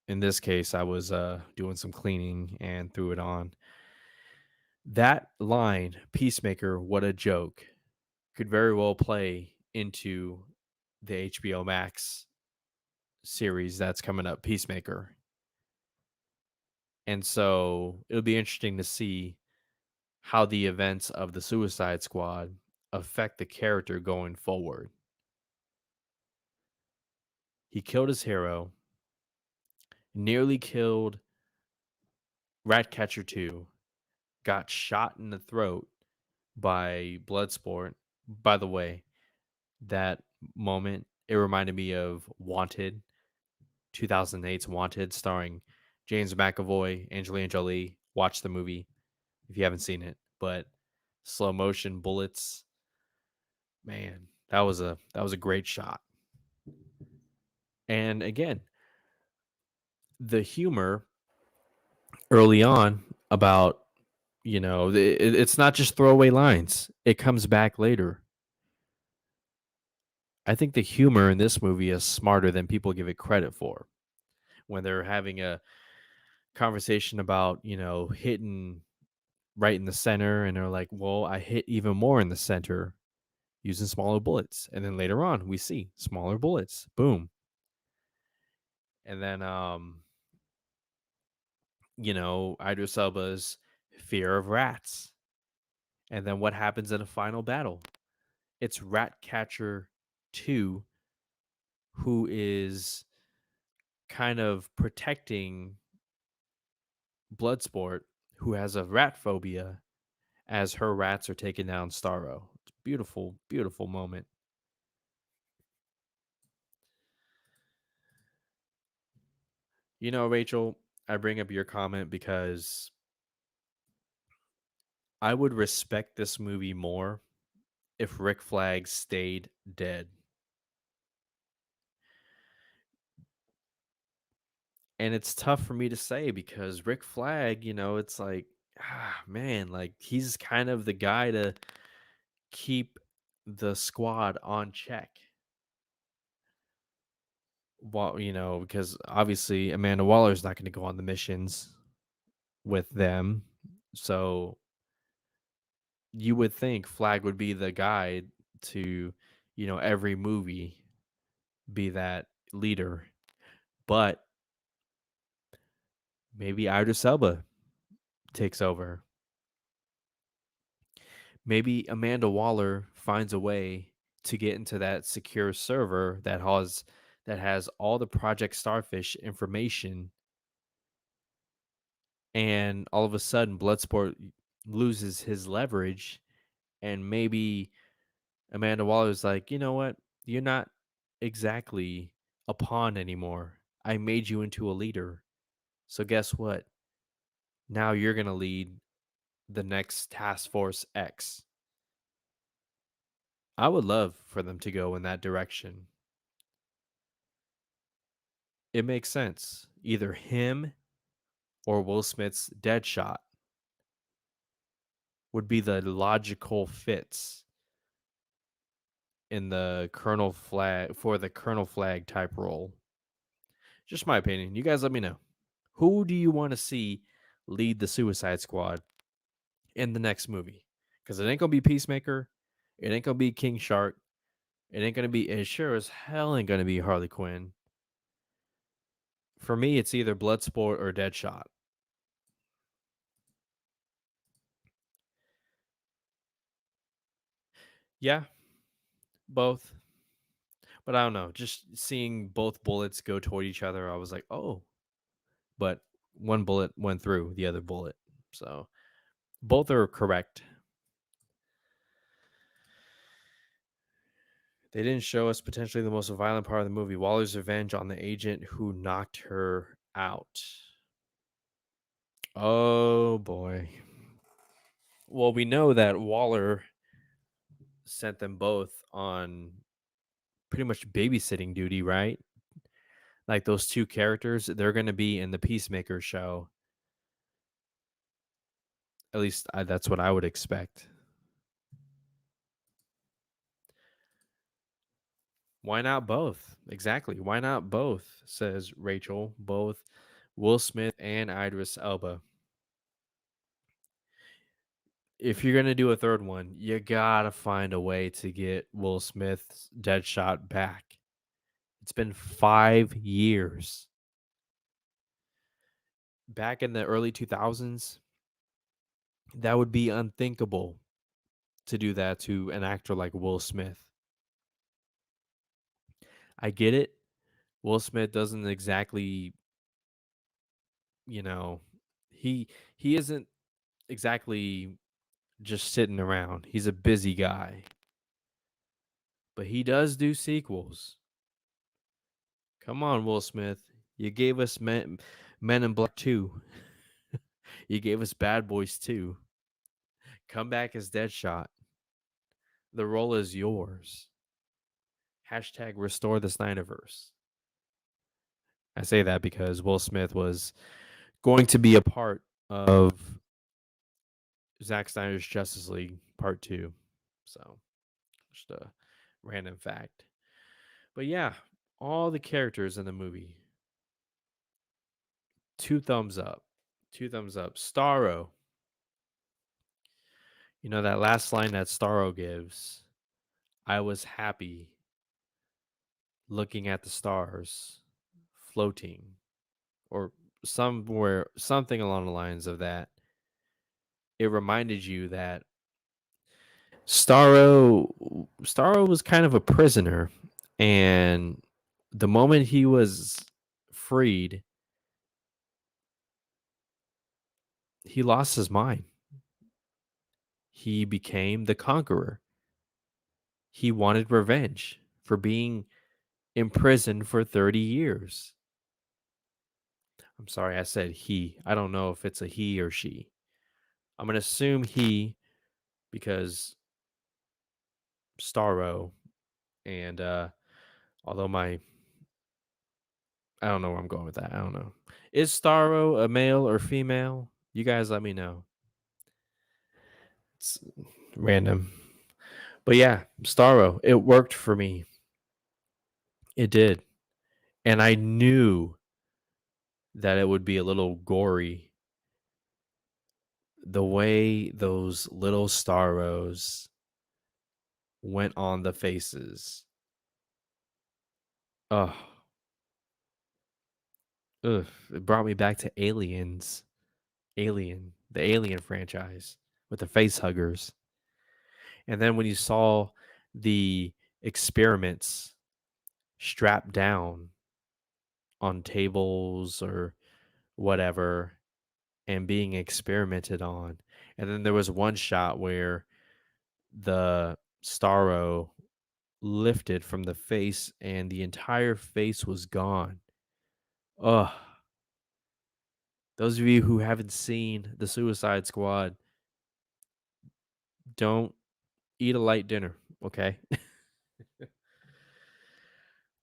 in this case, I was doing some cleaning and threw it on. That line, Peacemaker, what a joke, could very well play into the HBO Max series that's coming up, Peacemaker. And so it'll be interesting to see how the events of the Suicide Squad affect the character going forward. He killed his hero, nearly killed Ratcatcher 2, got shot in the throat by Bloodsport. By the way, that moment, it reminded me of Wanted, 2008's Wanted, starring James McAvoy, Angelina Jolie. Watch the movie if you haven't seen it. But slow motion bullets, man, that was a great shot. And again, the humor early on about, it's not just throwaway lines. It comes back later. I think the humor in this movie is smarter than people give it credit for. When they're having a conversation about, hitting right in the center, and they're like, well, I hit even more in the center using smaller bullets. And then later on, we see smaller bullets. Boom. And then, Idris Elba's fear of rats. And then what happens in a final battle? It's Ratcatcher 2 who is kind of protecting Bloodsport, who has a rat phobia, as her rats are taking down Starro. It's a beautiful, beautiful moment. You know, Rachel, I bring up your comment because I would respect this movie more if Rick Flag stayed dead. And it's tough for me to say because Rick Flag, it's like, man, like he's kind of the guy to keep the squad on check. Well, because obviously Amanda Waller's not going to go on the missions with them. So you would think Flag would be the guy to, every movie be that leader. But maybe Idris Elba takes over. Maybe Amanda Waller finds a way to get into that secure server that has all the Project Starfish information, and all of a sudden Bloodsport loses his leverage, and maybe Amanda Waller's like, you know what? You're not exactly a pawn anymore. I made you into a leader. So guess what? Now you're gonna lead the next Task Force X. I would love for them to go in that direction. It makes sense. Either him or Will Smith's Deadshot would be the logical fits in the Colonel Flag type role. Just my opinion. You guys let me know. Who do you want to see lead the Suicide Squad in the next movie? Because it ain't gonna be Peacemaker, it ain't gonna be King Shark, it sure as hell ain't gonna be Harley Quinn. For me, it's either Bloodsport or Deadshot. Yeah, both. But I don't know. Just seeing both bullets go toward each other, I was like, oh, but one bullet went through the other bullet. So both are correct. They didn't show us potentially the most violent part of the movie, Waller's revenge on the agent who knocked her out. Oh boy. Well, we know that Waller sent them both on pretty much babysitting duty, right? Like those two characters, they're going to be in the Peacemaker show. At least that's what I would expect. Why not both? Exactly. Why not both? Says Rachel. Both Will Smith and Idris Elba. If you're gonna do a third one, you gotta find a way to get Will Smith's Deadshot back. It's been 5 years. Back in the early 2000s, that would be unthinkable to do that to an actor like Will Smith. I get it. Will Smith doesn't exactly, you know, he he isn't exactly just sitting around. He's a busy guy, but he does do sequels. Come on, Will Smith. You gave us Men in Black 2. You gave us Bad Boys 2. Come back as Deadshot. The role is yours. Hashtag restore the Snyderverse. I say that because Will Smith was going to be a part of Zack Snyder's Justice League Part 2. So, just a random fact. But yeah, all the characters in the movie, two thumbs up. Two thumbs up. Starro. That last line that Starro gives, I was happy looking at the stars floating, or something along the lines of that. It reminded you that Starro was kind of a prisoner, and the moment he was freed, he lost his mind. He became the conqueror. He wanted revenge for being imprisoned for 30 years. I'm sorry, I said he. I don't know if it's a he or she. I'm going to assume he because Starro and although my I don't know where I'm going with that. I don't know. Is Starro a male or female? You guys let me know. It's random. But yeah, Starro, it worked for me. It did. And I knew that it would be a little gory the way those little Starros went on the faces. Oh, ugh, it brought me back to Aliens. The Alien franchise with the face huggers. And then when you saw the experiments strapped down on tables or whatever and being experimented on. And then there was one shot where the Starro lifted from the face and the entire face was gone. Ugh. Those of you who haven't seen the Suicide Squad, don't eat a light dinner, okay?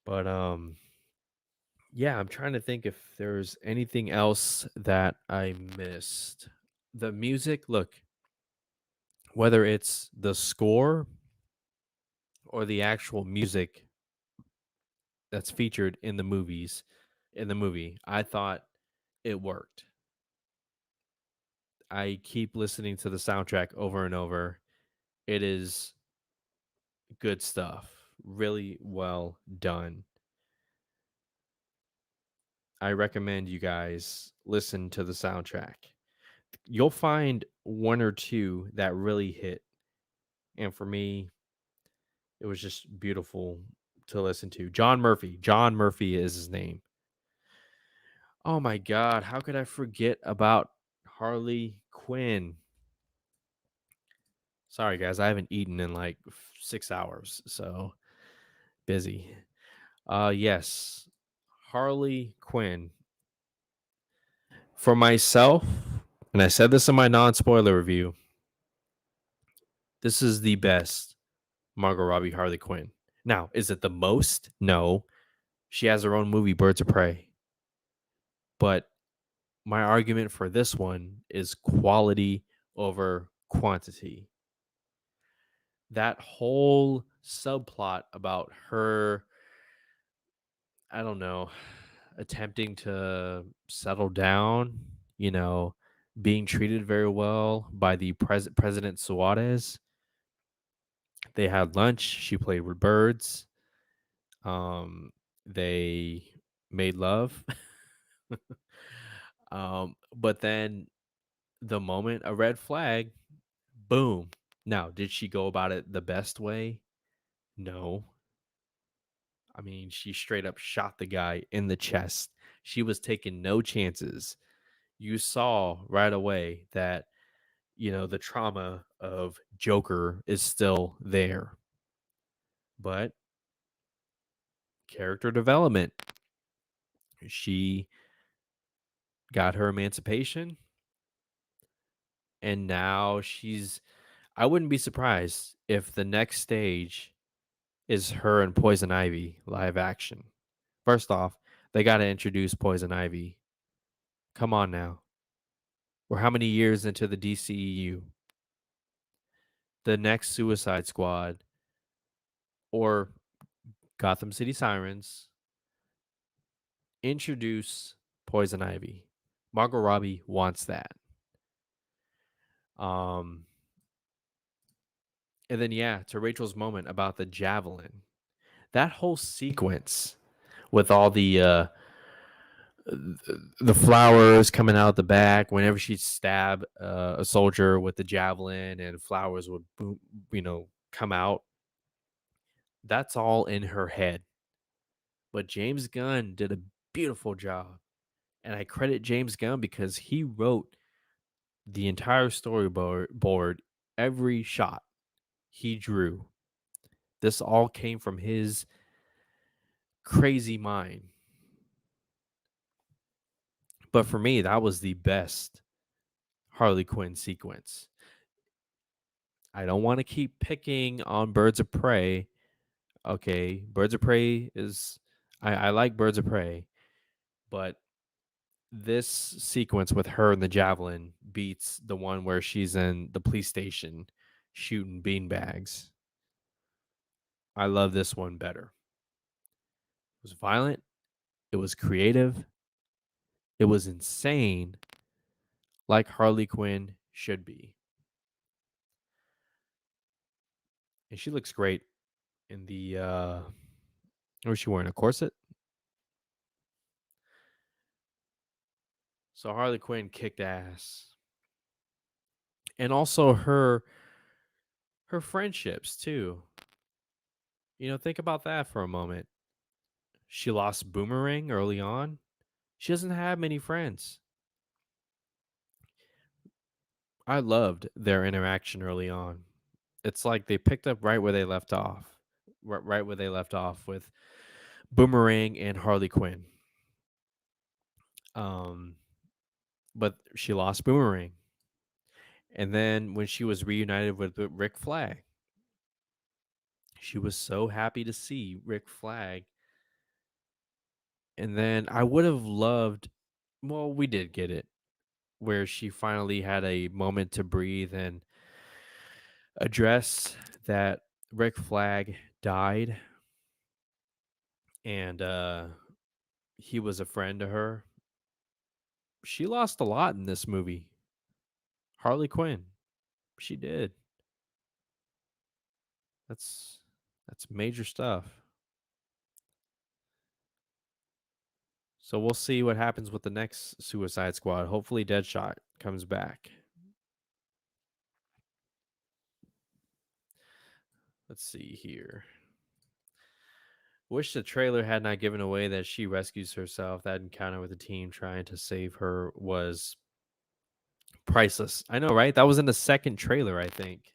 But yeah, I'm trying to think if there's anything else that I missed. The music, look, whether it's the score or the actual music that's featured in the movie, I thought it worked. I keep listening to the soundtrack over and over. It is good stuff. Really well done. I recommend you guys listen to the soundtrack. You'll find one or two that really hit. And for me, it was just beautiful to listen to. John Murphy. John Murphy is his name. Oh my God. How could I forget about Harley Quinn? Sorry, guys. I haven't eaten in like 6 hours. So busy. Yes. Harley Quinn. For myself, and I said this in my non spoiler review, this is the best Margot Robbie Harley Quinn. Now, is it the most? No. She has her own movie, Birds of Prey. But my argument for this one is quality over quantity. That whole subplot about her, I don't know, attempting to settle down, being treated very well by the President Suarez. They had lunch. She played with birds. They made love. But then the moment a red flag, boom. Now, did she go about it the best way? No. I mean, she straight up shot the guy in the chest. She was taking no chances. You saw right away that, the trauma of Joker is still there. But character development, she got her emancipation and now I wouldn't be surprised if the next stage is her and Poison Ivy live action. First off, they got to introduce Poison Ivy. Come on now. We're how many years into the DCEU? The next Suicide Squad or Gotham City Sirens introduce Poison Ivy. Margot Robbie wants that. Um and then yeah, to Rachel's moment about the javelin. That whole sequence with all the flowers coming out the back whenever she stab a soldier with the javelin and flowers would boom, come out. That's all in her head. But James Gunn did a beautiful job. And I credit James Gunn because he wrote the entire storyboard, every shot he drew, this all came from his crazy mind. But for me, that was the best Harley Quinn sequence. I don't want to keep picking on Birds of Prey. Okay, Birds of Prey is I like Birds of Prey, but this sequence with her and the javelin beats the one where she's in the police station shooting beanbags. I love this one better. It was violent, it was creative, it was insane, like Harley Quinn should be. And she looks great in the was she wearing a corset? So Harley Quinn kicked ass. And also her friendships too. Think about that for a moment. She lost Boomerang early on. She doesn't have many friends. I loved their interaction early on. It's like they picked up right where they left off. Right where they left off with Boomerang and Harley Quinn. Um, but she lost Boomerang. And then when she was reunited with Rick Flag, she was so happy to see Rick Flag. And then I would have loved, well, we did get it, where she finally had a moment to breathe and address that Rick Flag died and he was a friend to her. She lost a lot in this movie. Harley Quinn, she did. That's that's major stuff. So we'll see what happens with the next Suicide Squad. Hopefully Deadshot comes back. Let's see here. Wish the trailer had not given away that she rescues herself. That encounter with the team trying to save her was priceless. I know, right? That was in the second trailer, I think.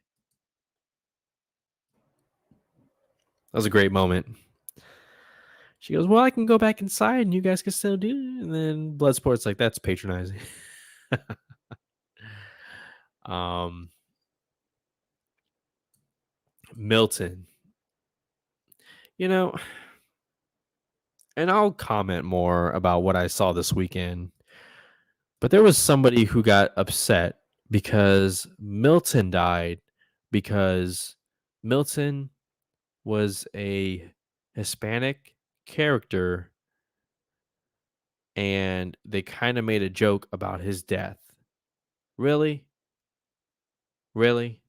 That was a great moment. She goes, "Well, I can go back inside and you guys can still do it." And then Bloodsport's like, "That's patronizing." um, Milton, you know, and I'll comment more about what I saw this weekend, but there was somebody who got upset because Milton died because Milton was a Hispanic character and they kind of made a joke about his death. Really? Really?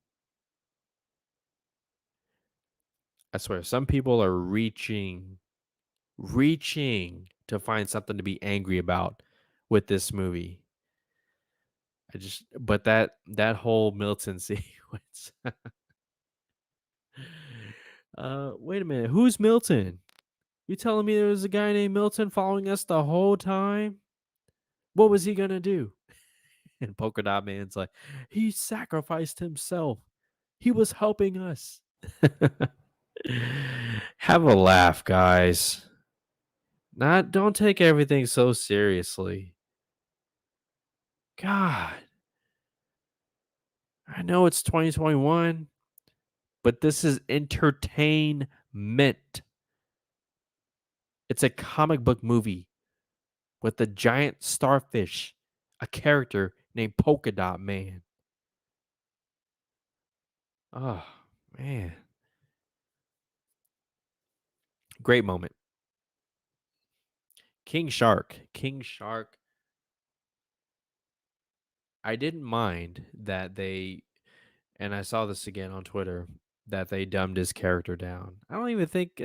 I swear, some people are reaching to find something to be angry about with this movie. But that whole Milton sequence. Wait a minute, who's Milton? You telling me there was a guy named Milton following us the whole time? What was he gonna do? And Polka Dot Man's like, he sacrificed himself. He was helping us. Have a laugh, guys. Not don't take everything so seriously. God, I know it's 2021, but this is entertainment. It's a comic book movie with a giant starfish, a character named Polka Dot Man. Oh, man. Great moment. King Shark. King Shark. I didn't mind that and I saw this again on Twitter, that they dumbed his character down. I don't even think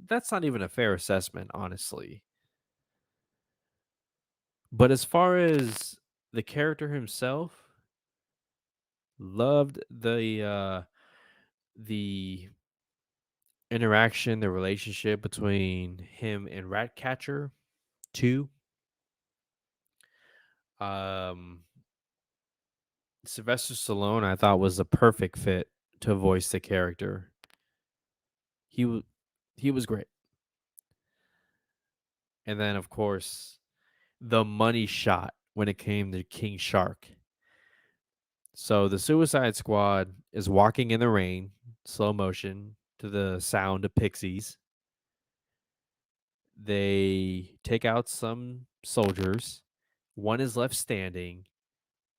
that's not even a fair assessment, honestly. But as far as the character himself, loved the interaction, the relationship between him and Ratcatcher too. Um Sylvester Stallone, I thought was a perfect fit to voice the character. He was he was great. And then of course, the money shot when it came to King Shark. So the Suicide Squad is walking in the rain, slow motion to the sound of Pixies. They take out some soldiers. One is left standing,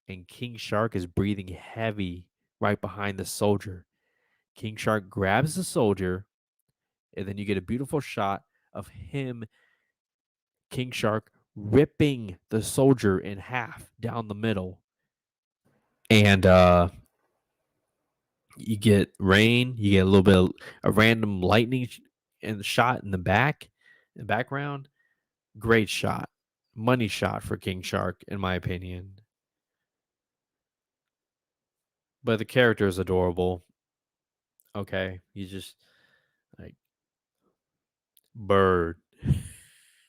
and King Shark is breathing heavy right behind the soldier. King Shark grabs the soldier, and then you get a beautiful shot of him, King Shark, ripping the soldier in half down the middle. And you get rain, you get a little bit of a random lightning in the shot in the background. Great shot. Money shot for King Shark, in my opinion. But the character is adorable. Okay. You just like bird.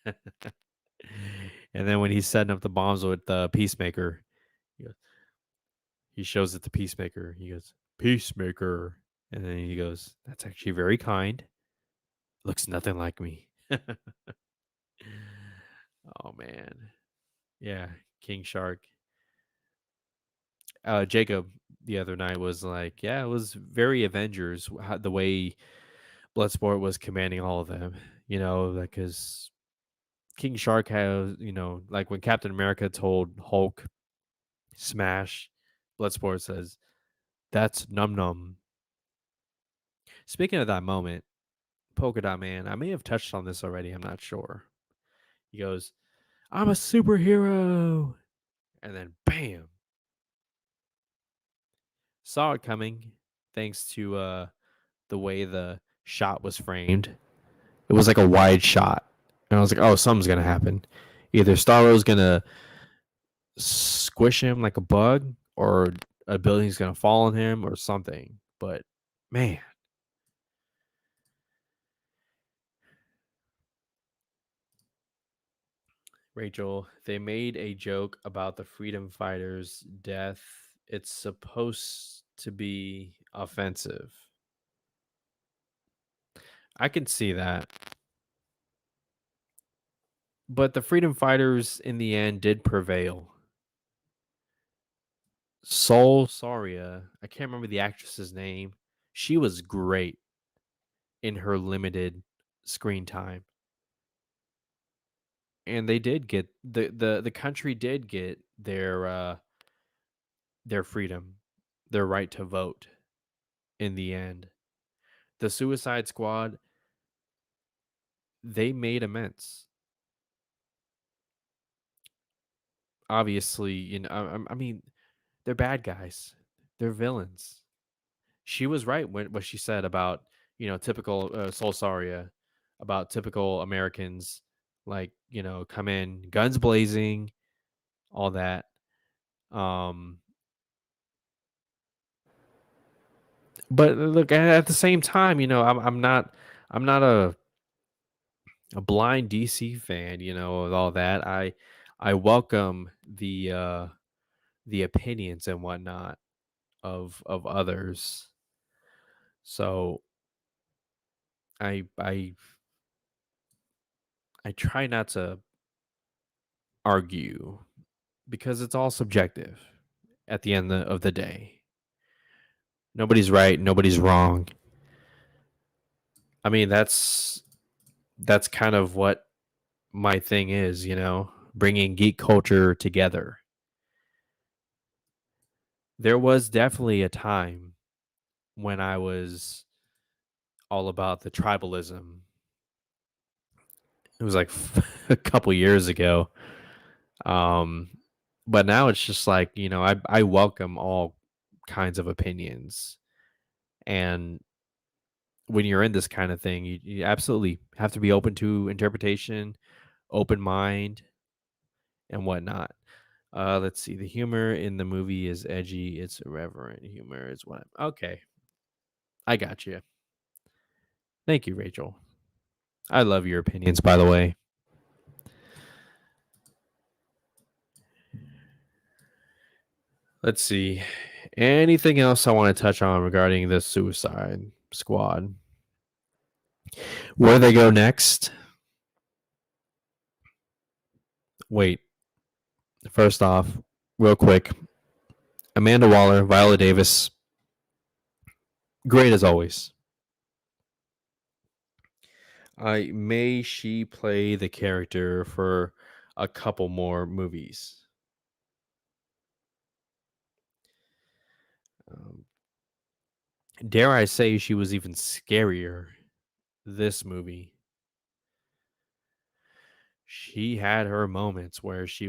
And then when he's setting up the bombs with the Peacemaker, he, goes, he shows it to Peacemaker. He goes, Peacemaker. And then he goes, that's actually very kind. Looks nothing like me. Oh, man. Yeah. King Shark. Jacob the other night was like, yeah, it was very Avengers, the way Bloodsport was commanding all of them, because King Shark has, like when Captain America told Hulk, smash, Bloodsport says, that's num num. Speaking of that moment, Polka Dot Man, I may have touched on this already. I'm not sure. He goes, I'm a superhero. And then bam, saw it coming thanks to the way the shot was framed. It was like a wide shot. And I was like, oh, something's going to happen. Either Starro's going to squish him like a bug, or a building's going to fall on him, or something. But man, Rachel, they made a joke about the freedom fighters' death. It's supposed to be offensive. I can see that. But the freedom fighters in the end did prevail. Sol Saria, I can't remember the actress's name. She was great in her limited screen time. And they did get the country did get their freedom, their right to vote in the end. The Suicide Squad, they made amends. Obviously, I mean, they're bad guys. They're villains. She was right when what she said about, typical Solsaria, about typical Americans, like, come in guns blazing, all that. Um, but look, at the same time, I'm not a blind DC fan, with all that. I welcome the opinions and whatnot of others. So I I try not to argue because it's all subjective at the end of the day. Nobody's right, nobody's wrong. I mean, that's kind of what my thing is, bringing geek culture together. There was definitely a time when I was all about the tribalism. It was like a couple years ago. Um, but now it's just like, I welcome all kinds of opinions. And when you're in this kind of thing, you absolutely have to be open to interpretation, open mind, and whatnot. Let's see. The humor in the movie is edgy. It's irreverent humor. Is what I'm okay. I got you. Thank you, Rachel. I love your opinions, by the way. Let's see. Anything else I want to touch on regarding the Suicide Squad? Where they go next? Wait, first off, real quick, Amanda Waller, Viola Davis, great as always. May she play the character for a couple more movies. Um, dare I say she was even scarier this movie. She had her moments where she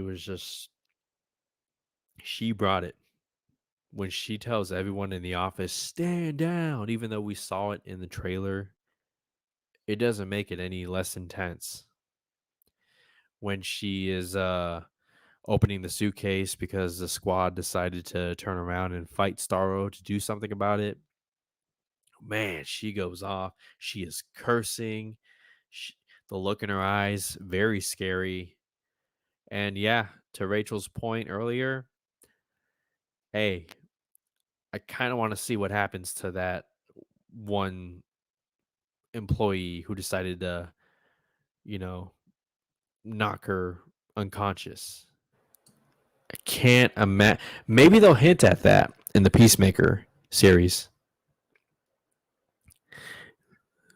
brought it. When she tells everyone in the office, stand down, even though we saw it in the trailer, it doesn't make it any less intense. When she is opening the suitcase because the squad decided to turn around and fight Starro to do something about it, man, she goes off. She is cursing. Sh The look in her eyes, very scary. And yeah, to Rachel's point earlier, hey, I kind of want to see what happens to that one employee who decided to, you know, knock her unconscious. I can't imagine. Maybe they'll hint at that in the Peacemaker series.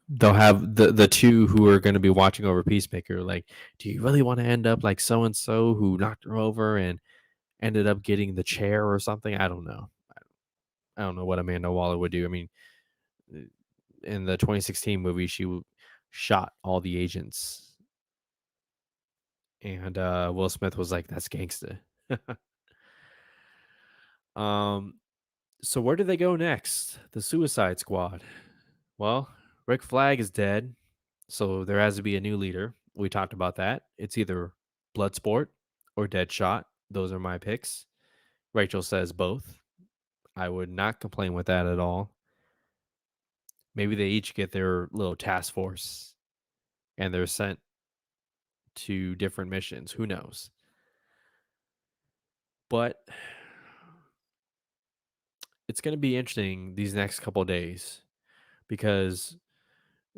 They'll have the two who are going to be watching over Peacemaker. Like, do you really want to end up like so and so who knocked her over and ended up getting the chair or something? I don't know. I don't know what Amanda Waller would do. I mean, in the 2016 movie, shot all the agents, and Will Smith was like, "That's gangsta." um, so where do they go next? The Suicide Squad. Well, Rick Flag is dead, so there has to be a new leader. We talked about that. It's either Bloodsport or Deadshot. Those are my picks. Rachel says both. I would not complain with that at all. Maybe they each get their little task force and they're sent to different missions. Who knows? But it's going to be interesting these next couple of days because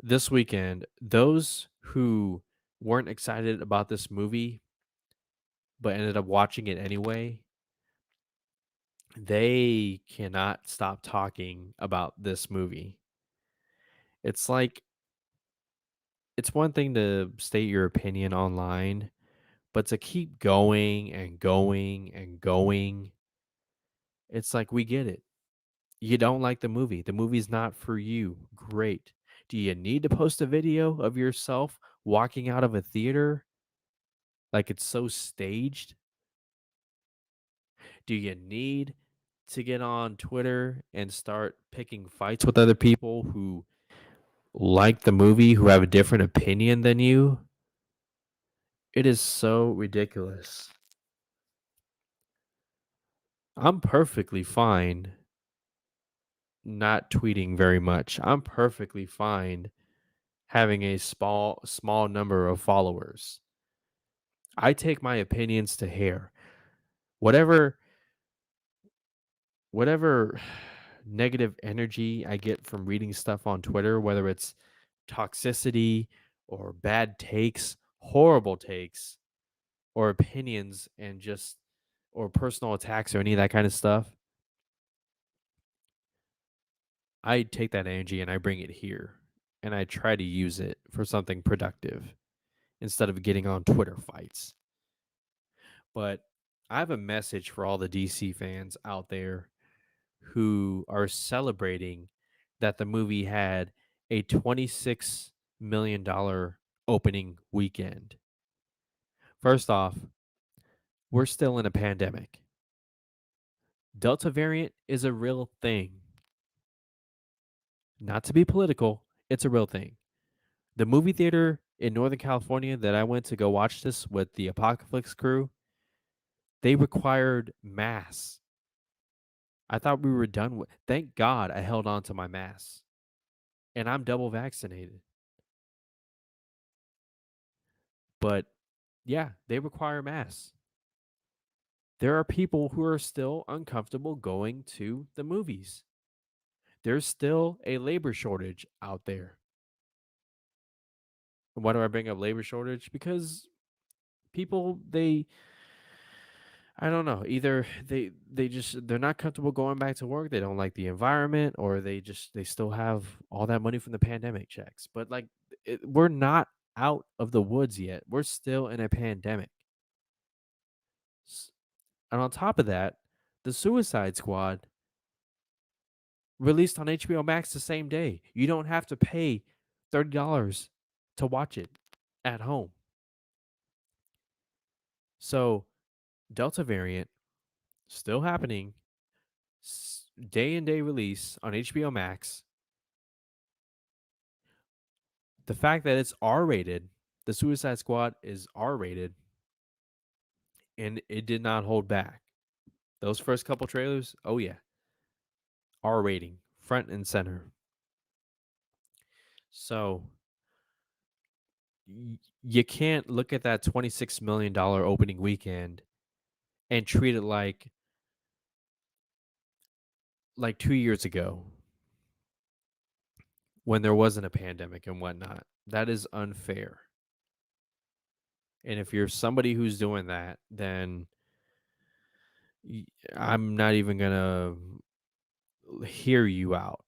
this weekend, those who weren't excited about this movie but ended up watching it anyway, they cannot stop talking about this movie. It's like it's one thing to state your opinion online, but to keep going and going and going, it's like we get it. You don't like the movie. The movie's not for you. Great. Do you need to post a video of yourself walking out of a theater like it's so staged? Do you need to get on Twitter and start picking fights with other people who like the movie, who have a different opinion than you? It is so ridiculous. I'm perfectly fine not tweeting very much. I'm perfectly fine having a small number of followers. I take my opinions to hair. Whatever whatever negative energy I get from reading stuff on Twitter, whether it's toxicity or bad takes, horrible takes, or opinions and just or personal attacks or any of that kind of stuff, I take that energy and I bring it here and I try to use it for something productive instead of getting on Twitter fights. But I have a message for all the DC fans out there who are celebrating that the movie had a $26 million opening weekend. First off, we're still in a pandemic. Delta variant is a real thing. Not to be political, it's a real thing. The movie theater in Northern California that I went to go watch this with the Apocalypse crew, they required masks. I thought we were done with. Thank God I held on to my mask, and I'm double vaccinated. But yeah, they require masks. There are people who are still uncomfortable going to the movies. There's still a labor shortage out there. Why do I bring up labor shortage? Because people, they, I don't know, either they're not comfortable going back to work, they don't like the environment, or they still have all that money from the pandemic checks. But like we're not out of the woods yet. We're still in a pandemic. S- And on top of that, the Suicide Squad released on HBO Max the same day. You don't have to pay $30 to watch it at home. So, Delta variant still happening, day and day release on HBO Max. The fact that it's R rated, the Suicide Squad is R rated, and it did not hold back. Those first couple trailers, oh yeah, R rating, front and center. So you can't look at that $26 million opening weekend and treat it like 2 years ago when there wasn't a pandemic and whatnot. That is unfair. And if you're somebody who's doing that, then I'm not even gonna hear you out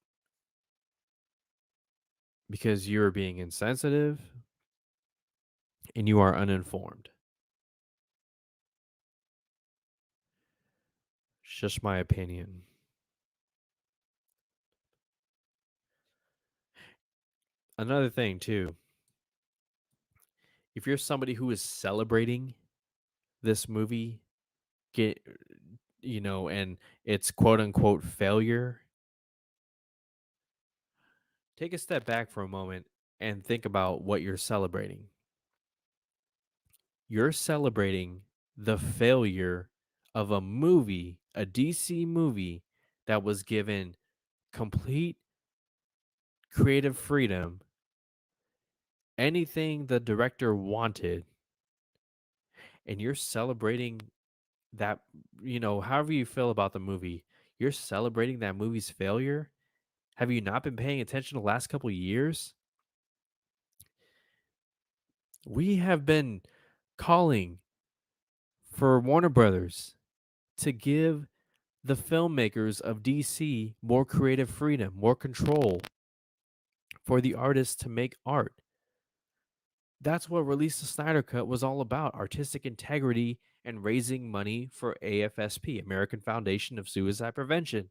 because you're being insensitive and you are uninformed. It's just my opinion. Another thing too, if you're somebody who is celebrating this movie, get and it's quote unquote failure, take a step back for a moment and think about what you're celebrating. You're celebrating the failure of a movie, a DC movie that was given complete creative freedom, anything the director wanted, and you're celebrating that, however you feel about the movie, you're celebrating that movie's failure. Have you not been paying attention the last couple of years? We have been calling for Warner Brothers to give the filmmakers of DC more creative freedom, more control for the artists to make art. That's what Release the Snyder Cut was all about: artistic integrity and raising money for AFSP, American Foundation of Suicide Prevention.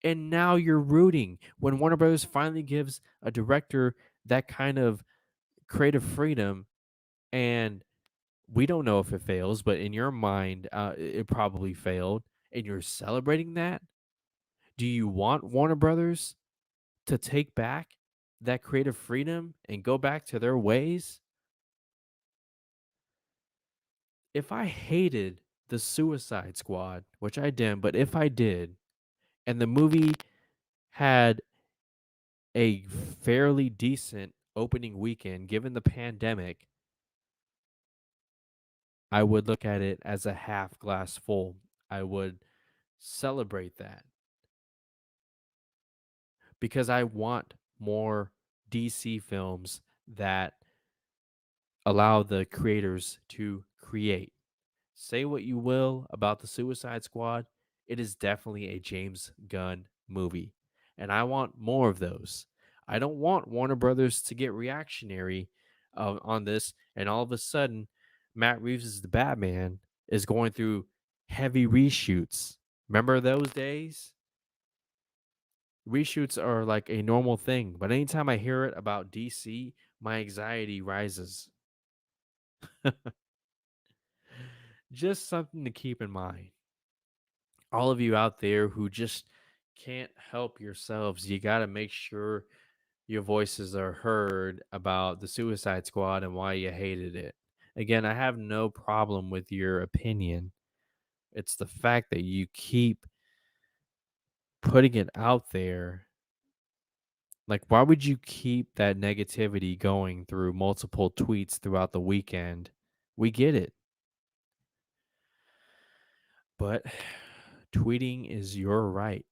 And now you're rooting when Warner Brothers finally gives a director that kind of creative freedom, and we don't know if it fails, but in your mind, it probably failed, and you're celebrating that. Do you want Warner Brothers to take back that creative freedom and go back to their ways? If I hated the Suicide Squad, which I didn't, but if I did, and the movie had a fairly decent opening weekend given the pandemic, I would look at it as a half glass full. I would celebrate that because I want more DC films that allow the creators to create. Say what you will about the Suicide Squad, it is definitely a James Gunn movie, and I want more of those. I don't want Warner Brothers to get reactionary on this, and all of a sudden, Matt Reeves' The Batman is going through heavy reshoots. Remember those days? Reshoots are like a normal thing, but anytime I hear it about DC, my anxiety rises. Just something to keep in mind. All of you out there who just can't help yourselves, you got to make sure your voices are heard about the Suicide Squad and why you hated it. Again, I have no problem with your opinion. It's the fact that you keep putting it out there. Like, why would you keep that negativity going through multiple tweets throughout the weekend? We get it. But tweeting is your right,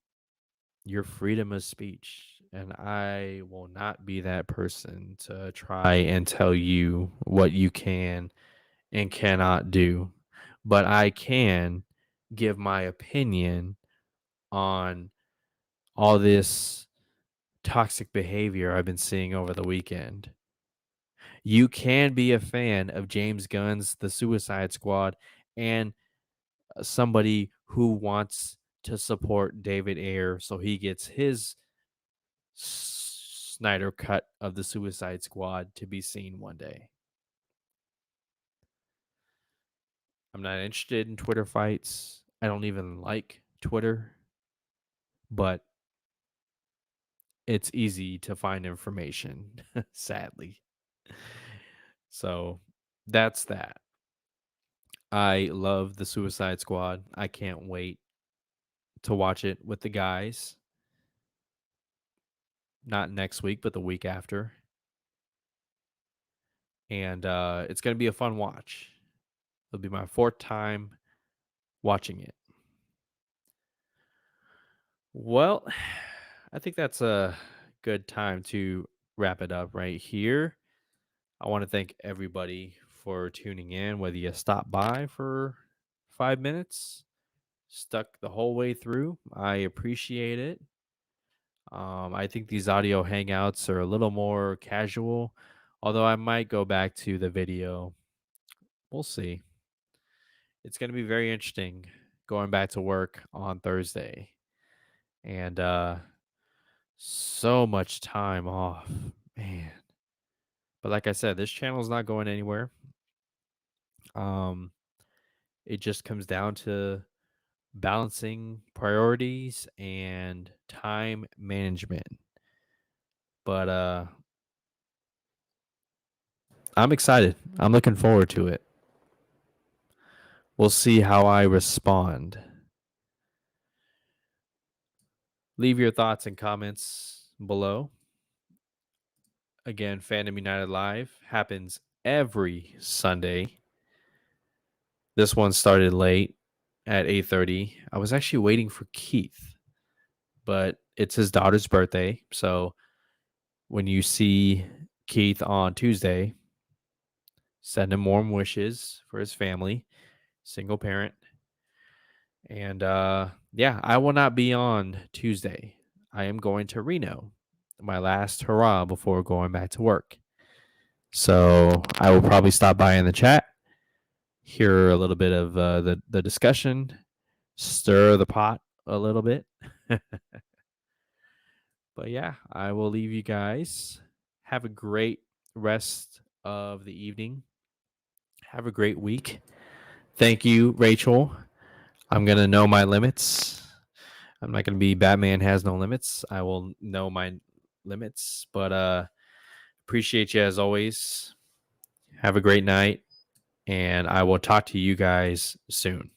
your freedom of speech. And I will not be that person to try and tell you what you can and cannot do. But I can give my opinion on all this toxic behavior I've been seeing over the weekend. You can be a fan of James Gunn's The Suicide Squad and somebody who wants to support David Ayer so he gets his Snyder cut of the Suicide Squad to be seen one day. I'm not interested in Twitter fights. I don't even like Twitter, but it's easy to find information, sadly. So that's that. I love the Suicide Squad. I can't wait to watch it with the guys. Not next week, but the week after. And it's going to be a fun watch. It'll be my fourth time watching it. Well, I think that's a good time to wrap it up right here. I want to thank everybody for tuning in, whether you stopped by for 5 minutes, stuck the whole way through. I appreciate it. I think these audio hangouts are a little more casual, although I might go back to the video. We'll see. It's going to be very interesting going back to work on Thursday. And so much time off, man. But like I said, this channel is not going anywhere. Um, it just comes down to balancing priorities and time management. But I'm excited. I'm looking forward to it. We'll see how I respond. Leave your thoughts and comments below. Again, Fandom United Live happens every Sunday. This one started late at 8:30. I was actually waiting for Keith, but it's his daughter's birthday. So when you see Keith on Tuesday, send him warm wishes for his family, single parent. And yeah, I will not be on Tuesday. I am going to Reno, my last hurrah before going back to work. So I will probably stop by in the chat, hear a little bit of the discussion, stir the pot a little bit. But yeah, I will leave you guys. Have a great rest of the evening. Have a great week. Thank you, Rachel. I'm going to know my limits. I'm not going to be Batman has no limits. I will know my limits, but appreciate you as always. Have a great night, and I will talk to you guys soon.